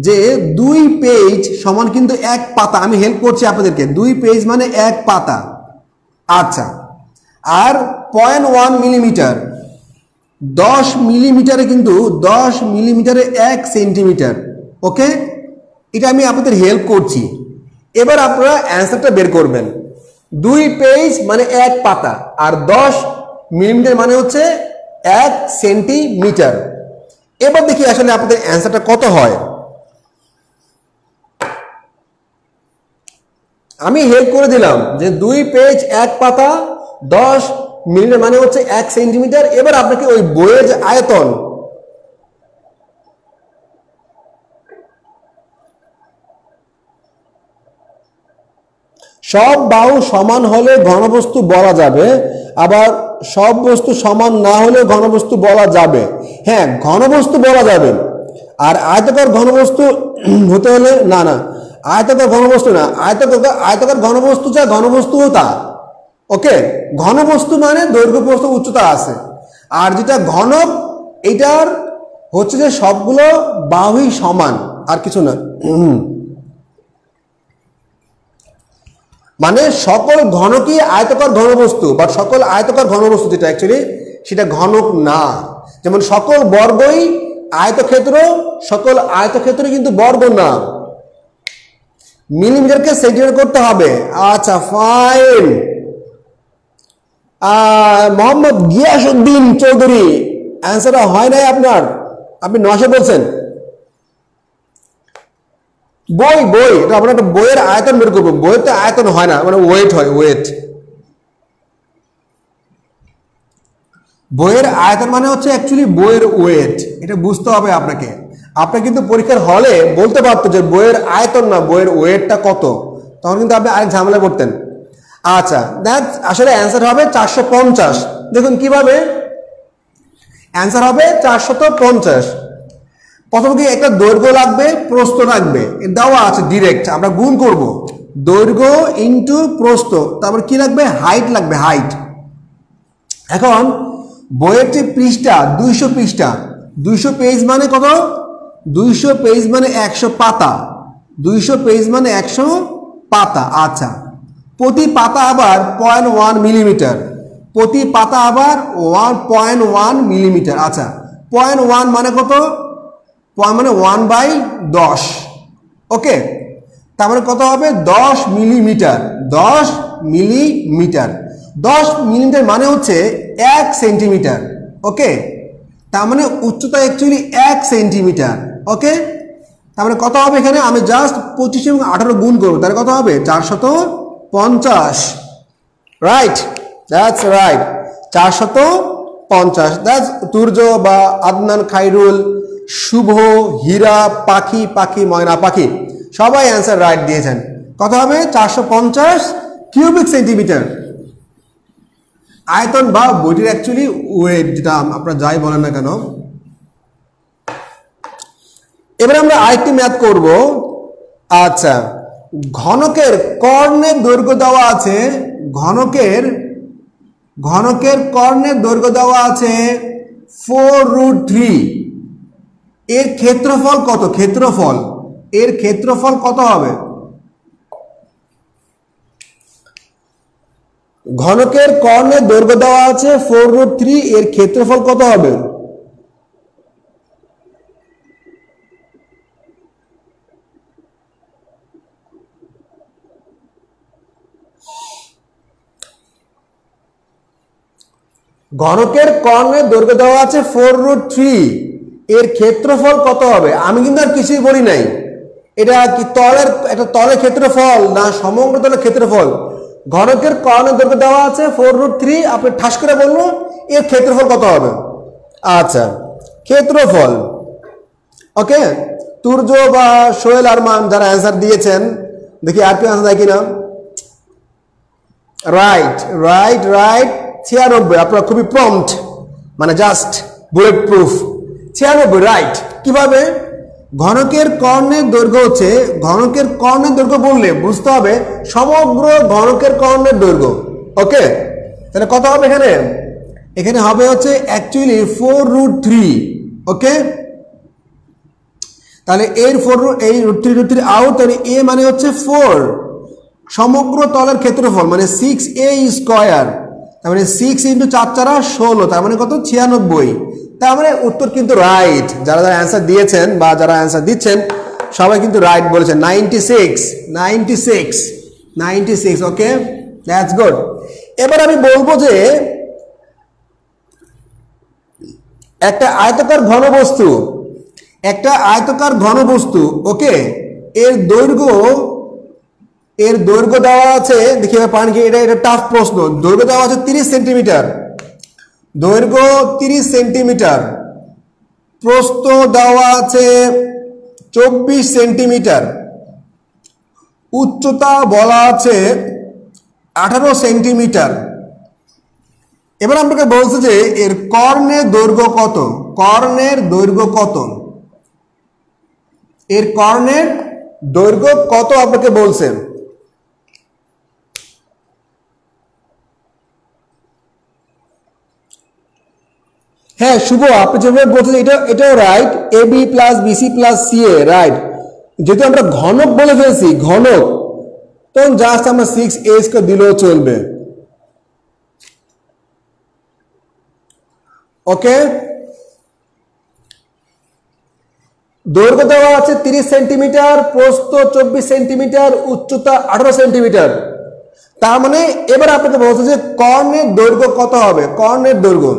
যে 2 পেজ সমান কিন্তু 1 পাতা। আমি হেল্প করছি আপনাদেরকে, 2 পেজ মানে 1 পাতা। আচ্ছা, আর 0.1 মিলিমিটার, 10 মিলিমিটারে কিন্তু 10 মিলিমিটারে 1 সেন্টিমিটার, ওকে। এটা আমি আপনাদের হেল্প করছি। এবার আপনারা অ্যান্সারটা বের করবেন। 2 পেজ মানে 1 পাতা, আর 10 মিলিমিটার মানে হচ্ছে 1 সেন্টিমিটার। এবার দেখি আসলে আপনাদের অ্যান্সারটা কত হয়। আমি হেল্প করে দিলাম যে 2 পেজ 1 পাতা, 10 মিলিমিটার মানে হচ্ছে 1 সেন্টিমিটার। এবার আপনাকে ওই বইয়ের যে আয়তন, সব বাহু সমান হলে ঘনবস্তু বলা যাবে, আবার সব বস্তু সমান না হলে ঘনবস্তু বলা যাবে। হ্যাঁ, ঘনবস্তু বলা যাবে, আর আয়তাকার ঘনবস্তু হতে হলে না, আয়তাকার ঘনবস্তু না, আয়তাকার ঘনবস্তু যা ঘনবস্তুও তা, ওকে। ঘনবস্তু মানে দৈর্ঘ্য প্রস্থ উচ্চতা আছে, আর যেটা ঘনক এটার হচ্ছে যে সবগুলো বাহুই সমান, আর কিছু না। মানে সকল ঘনকই আয়তাকার ঘনবস্তু, বা সকল আয়তাকার ঘনবস্তু যেটা অ্যাকচুয়ালি সেটা ঘনক না। যেমন সকল বর্গই আয়তক্ষেত্র, সকল আয়তক্ষেত্র কিন্তু বর্গ না। মিলিমিটারকে সেন্টিমিটার করতে হবে। আচ্ছা, ফাইন। মোহাম্মদ গিয়াসউদ্দিন চৌধুরী, অ্যান্সারটা হয় নাই আপনার, আপনি 900 বলছেন। বই এটা আমরা একটা বইয়ের আয়তন বের করবো, বইয়ের তো আয়তন হয় না, মানে ওয়েট হয়, ওয়েট। বইয়ের আয়তন মানে হচ্ছে অ্যাকচুয়ালি বইয়ের ওয়েট, এটা বুঝতে হবে আপনাকে। আপনি কিন্তু পরীক্ষার হলে বলতে পারতো যে বইয়ের আয়তন না, বইয়ের ওয়েটটা কত, তখন কিন্তু আপনি আরেক ঝামেলা করতেন। আচ্ছা, দ্যাট আসলে অ্যান্সার হবে 450। দেখুন কিভাবে অ্যান্সার হবে 450। প্রথম কি একটা দৈর্ঘ্য লাগবে, প্রস্থ লাগবে, দেওয়া আছে ডিরেক্ট, আমরা গুণ করব দৈর্ঘ্য ইন্টু প্রস্থ, তারপর কি লাগবে, হাইট লাগবে, হাইট। এখন বইয়ের যে পৃষ্ঠা 200 পৃষ্ঠা, 200 পেজ মানে কত, 200 পেজ মানে 100 পাতা, 200 পেজ মানে 100 পাতা। আচ্ছা, প্রতি পাতা আবার 0.1 মিলিমিটার, প্রতি পাতা আবার 1.1 মিলিমিটার। আচ্ছা, 0.1 মানে কত, মানে 1/10। ওকে, তারপরে কত হবে, 10 মিলিমিটার, 10 মিলিমিটার। 10 মিলিমিটার মানে হচ্ছে 1 সেন্টিমিটার। ওকে, তার মানে উচ্চতা অ্যাকচুয়ালি 1 সেন্টিমিটার। ওকে, তারপরে কত হবে, এখানে আমি জাস্ট 25 এবং 18 গুণ করবো, তাহলে কত হবে, 450। Right, that's right, 450। That's Turjo বা আদনান, খাইরুল, শুভ, হীরা, পাখি, ময়না পাখি সবাই অ্যান্সার রাইট দিয়েছেন। কত হবে, 450 কিউবিক সেন্টিমিটার আয়তন বা বইটির অ্যাকচুয়ালি ওয়েট, যেটা আপনারা যাই বলেন না কেন। এবার আমরা আরেকটি ম্যাথ করব। আচ্ছা, ঘনকের কর্ণের দৈর্ঘ্য দেওয়া আছে, ঘনকের কর্ণের দৈর্ঘ্য দেওয়া আছে 4√3। এর ক্ষেত্রফল কত, এর ক্ষেত্রফল কত হবে? ঘনকের কর্ণের দৈর্ঘ্য দেওয়া আছে 4√3, এর ক্ষেত্রফল কত হবে? ঘনকের কর্ণের দৈর্ঘ্য দেওয়া আছে 4√3, এর ক্ষেত্রফল কত হবে? আমি কিন্তু আর কিছুই বলি নাই, এটা কি একটা তলের ক্ষেত্রফল না সমগ্র তলের ক্ষেত্রফল? ঘনকের কর্ণের দৈর্ঘ্য দেওয়া আছে 4√3, আপনি ঠাস করে বলবো এর ক্ষেত্রফল কত হবে। আচ্ছা, ক্ষেত্রফল। ওকে, তুর্য বা সোহেল আরমান যারা অ্যান্সার দিয়েছেন, দেখি আর কি অ্যান্সার দেয় কিনা। রাইট, 96। আপনারা খুবই প্রম্পট, মানে জাস্ট বুলেট প্রুফ। 96, রাইট। কিভাবে? ঘনকের কর্ণের দৈর্ঘ্য হচ্ছে, ঘনকের কর্ণের দৈর্ঘ্য বললে বুঝতে হবে সমগ্র ঘনকের কর্ণের দৈর্ঘ্য। ওকে, তাহলে কত হবে এখানে হবে হচ্ছে অ্যাকচুয়ালি 4√3। ওকে, তাহলে এর এই √3 আউট, তাহলে এ মানে হচ্ছে 4, সমগ্র তলের ক্ষেত্রফল মানে 6a স্কয়ার, তার মানে 6 × 4 = 16, তার মানে কত, 96। তার মানে উত্তর কিন্তু রাইট। যারা অ্যান্সার দিয়েছেন বা যারা অ্যান্সার দিচ্ছেন সবাই কিন্তু রাইট বলেছেন। 96। ওকে, দ্যাটস গুড। এবার আমি বলবো যে একটা আয়তাকার ঘনবস্তু, ওকে, এর দৈর্ঘ্য দেওয়া আছে, দেখি পান কি, এটা টাফ প্রশ্ন। দৈর্ঘ্য দেওয়া আছে 30 সেন্টিমিটার, দৈর্ঘ্য 30 সেন্টিমিটার, প্রস্থ দেওয়া আছে 24 সেন্টিমিটার, উচ্চতা বলা আছে 18 সেন্টিমিটার। এবার আপনাকে বলছে যে এর কর্ণের দৈর্ঘ্য কত, এর কর্ণের দৈর্ঘ্য কত আপনাকে বলছে। হ্যাঁ শুভ, আপনি যেভাবে বলছেন এটাও right, AB + BC + CA, right. যেহেতু আমরা ঘনক বলে ফেলছি, ঘনক, তখন জাস্ট আমরা 6a² দিলেও চলবে। ওকে, দৈর্ঘ্য দেওয়া আছে 30 সেন্টিমিটার, প্রস্থ 24 সেন্টিমিটার, উচ্চতা 18 সেন্টিমিটার। তার মানে এবার আপনাকে বলছে যে কর্ণের দৈর্ঘ্য কত হবে, কর্ণের দৈর্ঘ্য।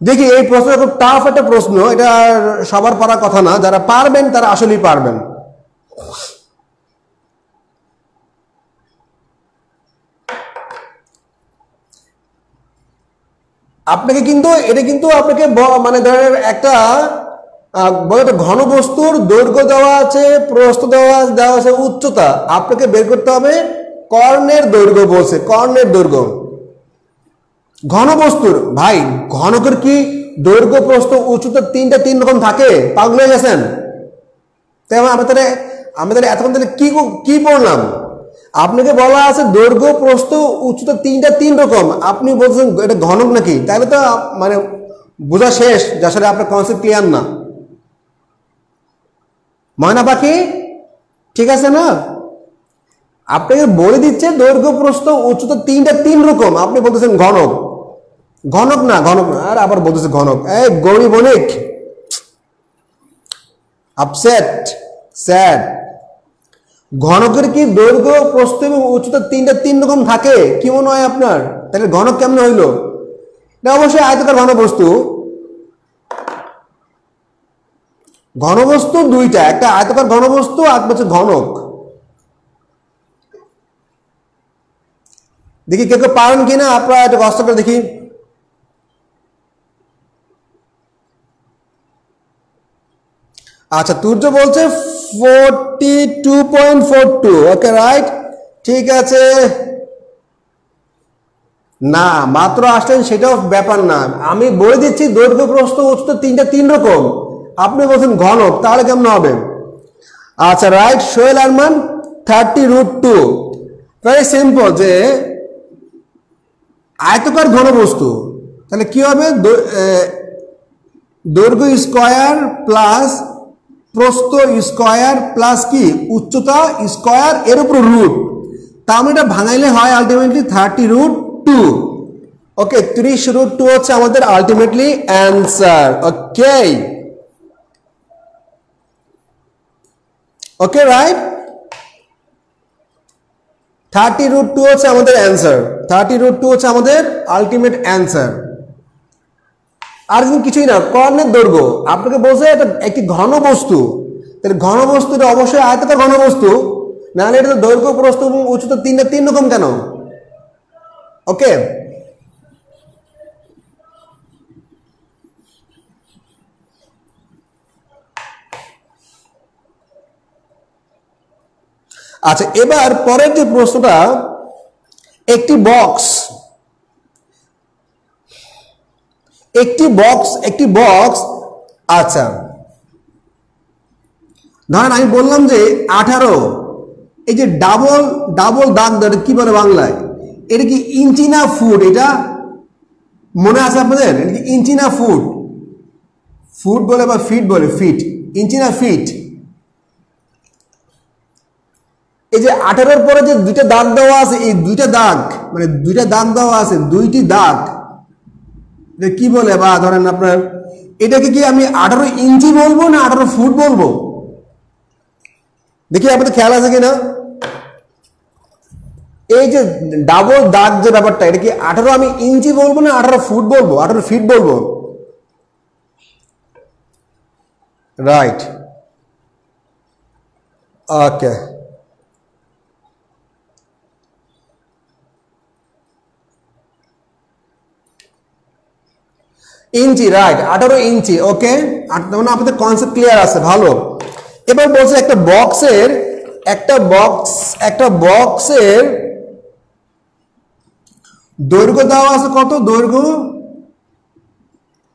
দেখি এই প্রশ্নটা খুব টাফ একটা প্রশ্ন, এটা সবার পারার কথা না, যারা পারবেন তারা আসলেই পারবেন। আপনাকে কিন্তু এটা কিন্তু আপনাকে মানে ধরেন একটা বলে তো ঘনবস্তুর দৈর্ঘ্য দেওয়া আছে, প্রস্থ দেওয়া আছে, উচ্চতা। আপনাকে বের করতে হবে কর্ণের দৈর্ঘ্য। বলছে কর্ণের দৈর্ঘ্য। ঘনবস্তুর ভাই ঘনকের কি দৈর্ঘ্য, প্রস্থ, উচ্চতা তিনটা তিন রকম থাকে? পাগল হয়ে গেছেন? তাই আমাদের এতক্ষণ তাহলে কি পড়লাম? আপনাকে বলা আছে দৈর্ঘ্য, প্রস্থ, উচ্চতা তিনটা তিন রকম, আপনি বলছেন এটা ঘনক নাকি? তাহলে তো মানে বোঝা শেষ যে আসলে আপনার কনসেপ্ট ক্লিয়ার না। ময়না পাখি ঠিক আছে না? আপনাকে বলে দিচ্ছে দৈর্ঘ্য, প্রস্থ, উচ্চতা তিনটা তিন রকম, আপনি বলতেছেন ঘনক। ঘনক না, ঘনক না, আর আবার বলতেছে ঘনক। এই গৌরী বণিক আপসেট, স্যাড। ঘনকের কি দৈর্ঘ্য, প্রস্থ এবং উচ্চতা তিনটা তিন রকম থাকে? কি মনে হয় আপনার? তাহলে ঘনক কেমন হইলো? এটা অবশ্যই আয়তাকার ঘনবস্তু। ঘনবস্তু দুইটা, একটা আয়তাকার ঘনবস্তু আর হচ্ছে ঘনক। দেখি কেউ পারেন কিনা, আপনারা একটা কষ্ট করে দেখি। আচ্ছা, তুর্য বলছে 42.42। ওকে রাইট, ঠিক আছে। না, মাত্র আসলেন সেটাও ব্যাপার না। আমি বলে দিচ্ছি দৈর্ঘ্য, প্রস্থ, উচ্চতা তিনটা তিন রকম, আপনি বলছেন ঘনক, তাহলে কেমন হবে? আচ্ছা right, Sohel Arman 30√2। Very simple, যে আয়তকার ঘনবস্তু তাহলে কি হবে? দৈর্ঘ্য স্কয়ার প্লাস প্রস্থ স্কয়ার প্লাস কি উচ্চতা স্কয়ার এর উপর রুট। তা আমরা এটা ভাঙাইলে হয় আলটিমেটলি 30√2। ওকে, 30√2 হচ্ছে আমাদের আলটিমেটলি অ্যান্সার। ওকে ওকে রাইট, 30√2 হচ্ছে আমাদের অ্যান্সার। 30√2 হচ্ছে আমাদের আলটিমেট অ্যান্সার। আর কিছুই না, কর্ণের দৈর্ঘ্য আপনাকে বলছে এটা একটি ঘনবস্তু, তাহলে ঘনবস্তুটা অবশ্যই আয়তাকার ঘনবস্তু, নাহলে এটা দৈর্ঘ্য, প্রস্থ এবং উচ্চতা তিনটা তিন রকম কেন? ওকে, আচ্ছা এবার পরের যে প্রশ্নটা, একটি বক্স আচ্ছা ধরেন আমি বললাম যে 18, এই যে ডাবল দাগ ধরে কি বলে বাংলায়? এটা কি ইঞ্চি না ফুট? এটা মনে আছে আপনাদের? এটা কি ইঞ্চি না ফুট? ফুট বলে বা ফিট বলে? ফিট। ইঞ্চি না ফিট? এই যে 18-এর পরে যে দুইটা দাগ দেওয়া আছে, এই দুইটা দাগ মানে দুইটা দাগ দেওয়া আছে, দুইটি দাগ কি বলে? বা ধরেন আপনার এটাকে কি আমি 18 ইঞ্চি বলবো না 18 ফুট বলবো? দেখি আপনাদের খেয়াল আছে কিনা। এই যে ডাবল দাগ যে ব্যাপারটা, এটা কি 18 আমি ইঞ্চি বলবো না 18 ফুট বলবো, 18 ফিট বলবো? রাইট, ওকে ইঞ্চি, রাইট 18 ইঞ্চি। ওকে, মানে আপনাদের কনসেপ্ট ক্লিয়ার আছে, ভালো। এবার বলছে একটা বক্সের দৈর্ঘ্য দেওয়া আছে কত?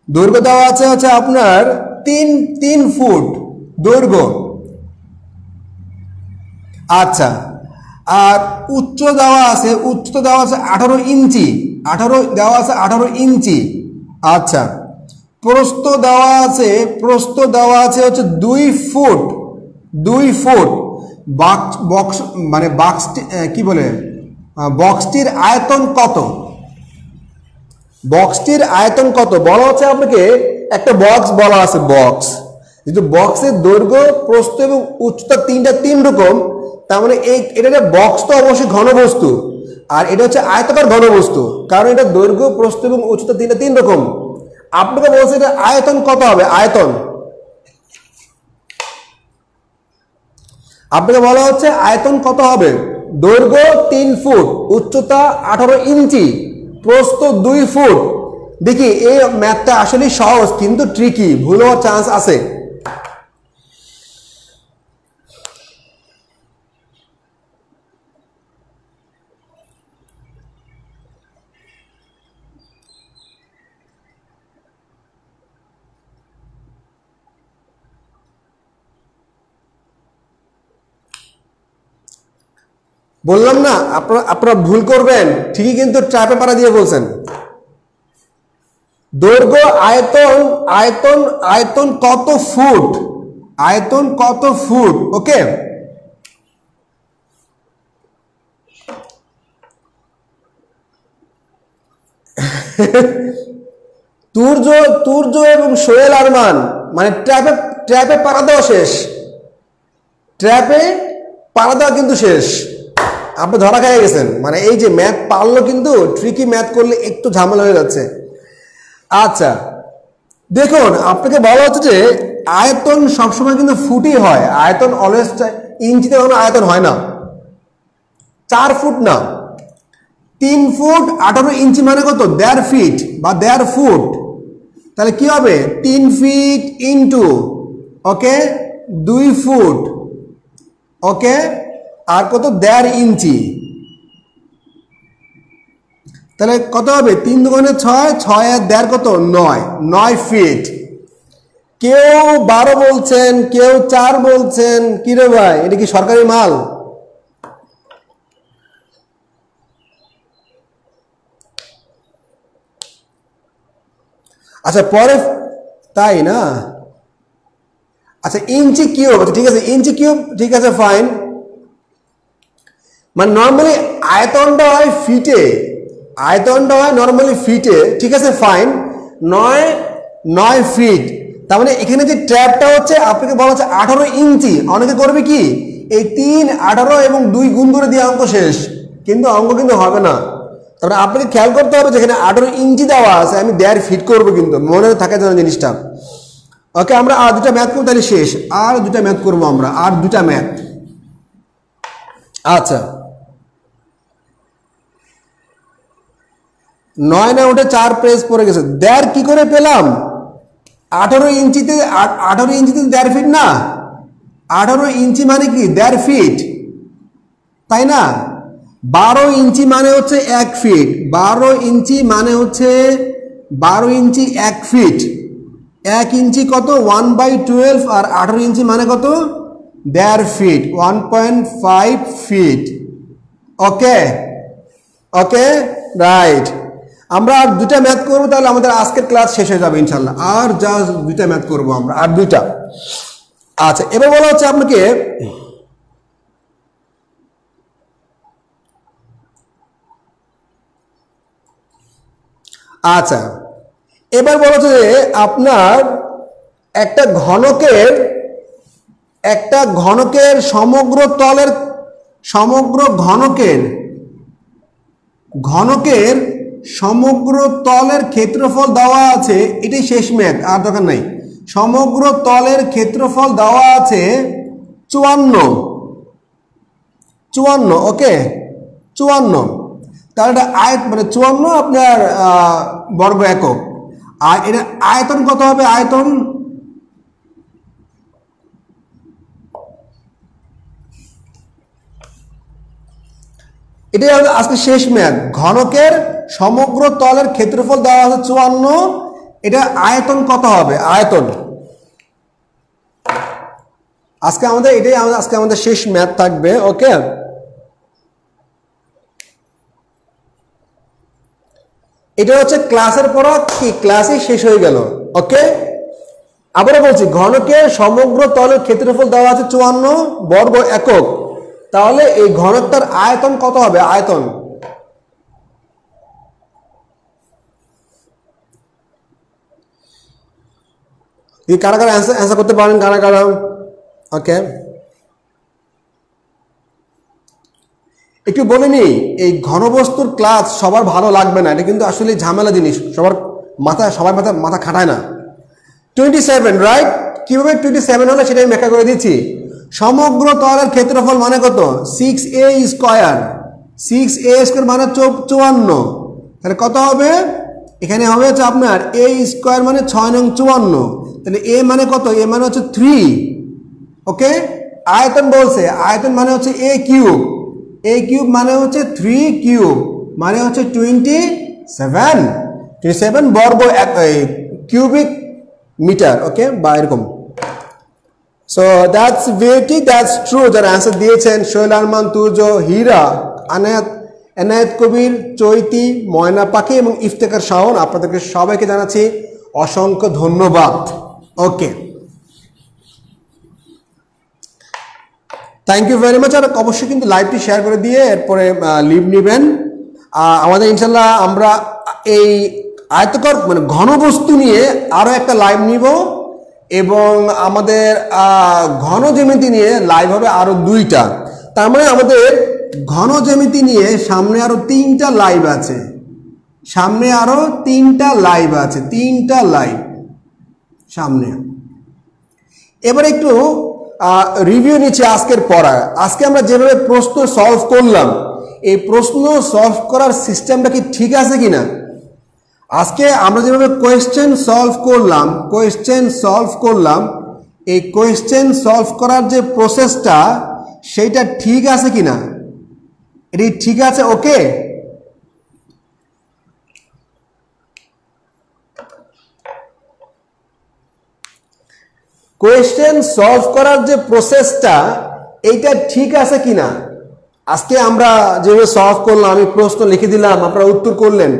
দৈর্ঘ্য দেওয়া আছে হচ্ছে আপনার 3 ফুট দৈর্ঘ্য। আচ্ছা, আর উচ্চতা দেওয়া আছে 18 ইঞ্চি, 18 ইঞ্চি। আচ্ছা, প্রস্থ দেওয়া আছে হচ্ছে 2 ফুট। বক্স মানে বক্সটি কি বলে, বক্সটির আয়তন কত? বলা হচ্ছে আপনাকে একটা বক্স বলা আছে, বক্স যেহেতু বক্সের দৈর্ঘ্য, প্রস্থ এবং উচ্চতা তিনটা তিন রকম, তার মানে এটা বক্স তো অবশ্যই ঘনবস্তু, আর এটা হচ্ছে আয়তাকার ঘনবস্তু, কারণ এটা দৈর্ঘ্য, প্রস্থ এবং উচ্চতা তিনটা তিন রকম। আপনাকে বলছে এটা আয়তন কত হবে? আপনাকে বলা হচ্ছে আয়তন কত হবে? দৈর্ঘ্য 3 ফুট, উচ্চতা 18 ইঞ্চি, প্রস্থ 2 ফুট। দেখি এই ম্যাথটা আসলে সহজ কিন্তু ট্রিকি, ভুল হওয়ার চান্স আছে। বললাম না আপনারা ভুল করবেন, ঠিকই কিন্তু ট্র্যাপে পাড়া দিয়ে বলছেন। দৈর্ঘ্য আয়তন আয়তন আয়তন কত ফুট, আয়তন কত ফুট, ওকে। তুর্য এবং সোহেল আরমান মানে ট্র্যাপে পাড়া দেওয়া শেষ, ট্র্যাপে পাড়া দেওয়া কিন্তু শেষ, আপনি ধরা খেয়ে গেছেন। মানে এই যে ম্যাথ পারলো কিন্তু ট্রিকি ম্যাথ করলে একটু ঝামেলা হয়ে যাচ্ছে। আচ্ছা দেখুন, আপনাকে বলা হচ্ছে যে আয়তন সবসময় কিন্তু ফুটই হয়, আয়তন অলওয়েজ ইঞ্চিতে কোনো আয়তন হয় না। 4 ফুট না, 3 ফুট 18 ইঞ্চি মানে কত, 1.5 ফিট বা 1.5 ফুট। তাহলে কি হবে, 3 ফিট ইন্টু ওকে 2 ফুট, ওকে, আর কত 1.5 ইঞ্চি। তাহলে কত হবে, 3 দুগুণে 6, 6 আর 1.5 কত, 9 ফিট। কেউ 12 বলছেন, কেউ 4 বলছেন। কি রে ভাই, এটা কি সরকারি মাল? আচ্ছা পরে, তাই না? আচ্ছা ইঞ্চি কিউব, ঠিক আছে, ইঞ্চি কিউব ঠিক আছে, ফাইন। মানে নর্মালি আয়তনটা হয় ফিটে, আয়তনটা হয় নর্মালি ফিটে, ঠিক আছে, ফাইন। 9 ফিট। তার মানে এখানে যে ট্র্যাপটা হচ্ছে আপনাকে বলা হচ্ছে 18 ইঞ্চি। অনেকে করবে কি, এই 3, 18 এবং 2 গুণ করে দিয়ে অঙ্ক শেষ, কিন্তু অঙ্ক কিন্তু হবে না। তারপরে আপনাকে খেয়াল করতে হবে যেখানে 18 ইঞ্চি দেওয়া আছে আমি 1.5 ফিট করবো, কিন্তু মনে থাকে যেন জিনিসটা। ওকে, আমরা আর 2টা ম্যাথ করবো, তাহলে শেষ। আর 2টা ম্যাথ করবো আমরা, আর 2টা ম্যাথ। আচ্ছা 9 না উঠে 4 প্রেস পড়ে গেছে। 1.5 কি করে পেলাম, 18 ইঞ্চিতে 1.5 ফিট না, 18 ইঞ্চি মানে কি 1.5 ফিট, তাই না? 12 ইঞ্চি মানে হচ্ছে 1 ফিট, 12 ইঞ্চি মানে হচ্ছে 12 ইঞ্চি 1 ফিট। 1 ইঞ্চি কত, 1/12, আর 18 ইঞ্চি মানে কত, 1.5 ফিট, 1.5 ফিট। ওকে ওকে রাইট। আমরা আর 2টা ম্যাথ করবো, তাহলে আমাদের আজকের ক্লাস শেষ হয়ে যাবে ইনশাল্লাহ। আর জাস্ট 2টা ম্যাথ করবো আমরা, আর 2টা। আচ্ছা এবার বলা হচ্ছে আপনাকে, আচ্ছা এবার বলা হচ্ছে যে আপনার একটা ঘনকের সমগ্র সমগ্র তলের ক্ষেত্রফল দেওয়া আছে। এটাই শেষ ম্যাথ, আর দরকার নাই। সমগ্র তলের ক্ষেত্রফল দেওয়া আছে 54, ওকে 54। তাহলে এটা মানে 54 আপনার বর্গ একক। আর এটা আয়তন কত হবে, আয়তন এটাই আমাদের আজকে শেষ ম্যাথ। ঘনকের সমগ্র তলের ক্ষেত্রফল দেওয়া আছে 54, এটা আয়তন কত হবে, আয়তন। আজকে আমাদের শেষ ম্যাথ থাকবে, ওকে। এটা হচ্ছে ক্লাসের পড়া, কি ক্লাসই শেষ হয়ে গেল, ওকে। আবারও বলছি, ঘনকের সমগ্র তলের ক্ষেত্রফল দেওয়া আছে 54 বর্গ একক। তাহলে এই ঘনকটার আয়তন কত হবে, আয়তন। কারা কারা অ্যান্সার করতে পারেন, কারা কারা, ওকে। একটু বলে নি, এই ঘনবস্তুর ক্লাস সবার ভালো লাগবে না, এটা কিন্তু আসলে ঝামেলা জিনিস, সবার মাথা খাটায় না। 27 রাইট। কিভাবে 27 হলো সেটা আমি ব্যাখ্যা করে দিচ্ছি। সমগ্র তলের ক্ষেত্রফল মানে কত, 6a স্কয়ার, 6a স্কয়ার মানে 54। তাহলে কত হবে, এখানে হবে হচ্ছে আপনার a স্কয়ার মানে 6 নং 54। তাহলে a মানে কত, a মানে হচ্ছে 3, ওকে। আয়তন বলছে, আয়তন মানে হচ্ছে a কিউব, a কিউব মানে হচ্ছে 3 কিউব মানে হচ্ছে 27 বর্গ কিউবিক মিটার, ওকে, বা এরকম so that's very that's true, যারা অ্যান্সার দিয়েছেন সোহেল আরমান, তুজো, হীরা, এনায়েত কবির, চৈতি, ময়না পাখি এবং ইফতেখার শাওন, আপনাদেরকে সবাইকে জানাচ্ছি অসংখ্য ধন্যবাদ। ওকে, থ্যাংক ইউ ভেরি মাচ। আর অবশ্যই কিন্তু লাইভটি শেয়ার করে দিয়ে এরপরে লিভ নেবেন। আমাদের ইনশাল্লাহ আমরা এই আয়তকার মানে ঘনবস্তু নিয়ে আরও একটা লাইভ নিব এবং আমাদের ঘন জ্যামিতি নিয়ে লাইভ হবে আরও 2টা। তার মানে আমাদের ঘন জ্যামিতি নিয়ে সামনে আরও 3টা লাইভ আছে, সামনে আরও 3টা লাইভ আছে, 3টা লাইভ সামনে। এবার একটু রিভিউ নিচ্ছি আজকের পড়া। আজকে আমরা যেভাবে প্রশ্ন সলভ করলাম, এই প্রশ্ন সলভ করার সিস্টেমটা কি ঠিক আছে কিনা? আজকে আমরা যেভাবে কোয়েশ্চেন সলভ করলাম, এই কোয়েশ্চেন সলভ করার যে প্রসেসটা সেইটা ঠিক আছে কিনা? এটি ঠিক আছে? ওকে, কোয়েশ্চেন সলভ করার যে প্রসেসটা এইটা ঠিক আছে কিনা? আজকে আমরা যেভাবে সলভ করলাম, আমি প্রশ্ন লিখে দিলাম, আপনারা উত্তর করলেন,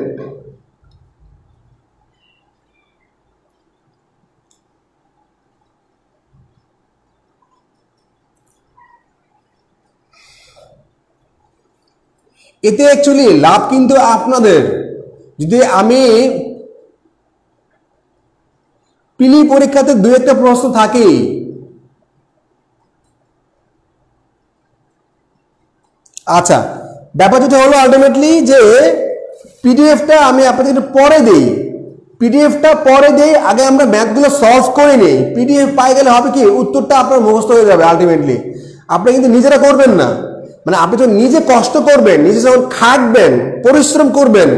এতে অ্যাকচুয়ালি লাভ কিন্তু আপনাদের। যদি আমি পিলি পরীক্ষাতে 2-1টা প্রশ্ন থাকে, আচ্ছা ব্যাপার যেটা হলো আলটিমেটলি যে পিডিএফটা আমি আপনাদের পরে দিই, পিডিএফটা পরে দিই, আগে আমরা ম্যাথগুলো সলভ করে নিই। পিডিএফ পাই গেলে হবে কি উত্তরটা আপনার মুখস্থ হয়ে যাবে। আলটিমেটলি আপনি কিন্তু নিজেরা করবেন না, মানে আপনি যখন নিজে কষ্ট করবেন, নিজে যখন খাটবেন, পরিশ্রম করবেন,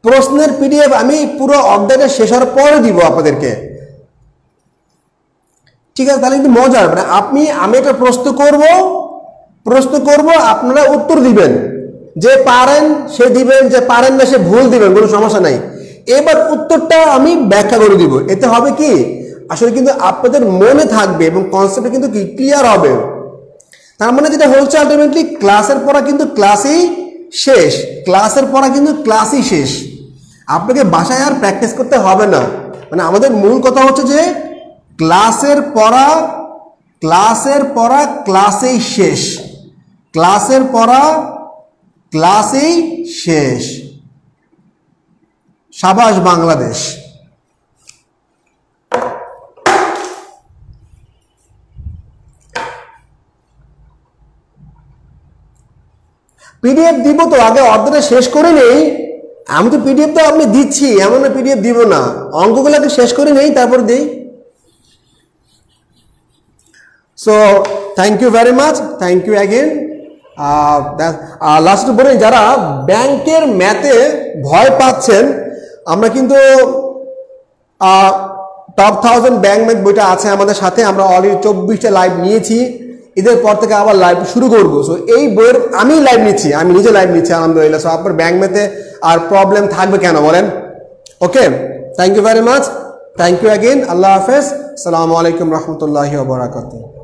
প্রশ্নের পিডিএফ আমি পুরো অধ্যায়টা শেষ হওয়ার পরে দিব আপনাদেরকে, ঠিক আছে? তাহলে কিন্তু মজার, মানে আমি একটা প্রশ্ন করব, আপনারা উত্তর দিবেন, যে পারেন সে দিবেন, যে পারেন না সে ভুল দিবেন, কোনো সমস্যা নাই। এবার উত্তরটা আমি ব্যাখ্যা করে দিব। এতে হবে কি আসলে কিন্তু আপনাদের মনে থাকবে এবং কনসেপ্টটা কিন্তু কি ক্লিয়ার হবে। তার মানে যেটা হচ্ছে আলটিমেটলি ক্লাসের পড়া কিন্তু ক্লাসেই শেষ, আপনাকে বাসায় আর প্র্যাকটিস করতে হবে না। মানে আমাদের মূল কথা হচ্ছে যে ক্লাসের পড়া ক্লাসেই শেষ। সাবাস বাংলাদেশ। পিডিএফ দিব তো, আগে অর্ডারটা শেষ করে নেই। আমি তো পিডিএফ তো আপনি দিচ্ছি, এমন না পিডিএফ দিব না, অঙ্কগুলোকে শেষ করে নেই তারপর দিই। So thank you very much, thank you again. Last বলে, যারা ব্যাংকের ম্যাথে ভয় পাচ্ছেন, আমরা কিন্তু টপ 1000 ব্যাংক ম্যাথ বইটা আছে আমাদের সাথে, আমরা অলরেডি 24টা লাইভ নিয়েছি, ঈদের পর থেকে আবার লাইভ শুরু করবো। সো এই বইয়ের আমি নিজে লাইভ নিচ্ছি আলহামদুলিল্লাহ। সো আপনার ব্যাংক ম্যাথে আর প্রবলেম থাকবে কেন বলেন? Okay, thank you very much, thank you again, আল্লাহ হাফেজ, আসসালামু আলাইকুম রহমতুল্লাহি ওয়া বারাকাতুহু।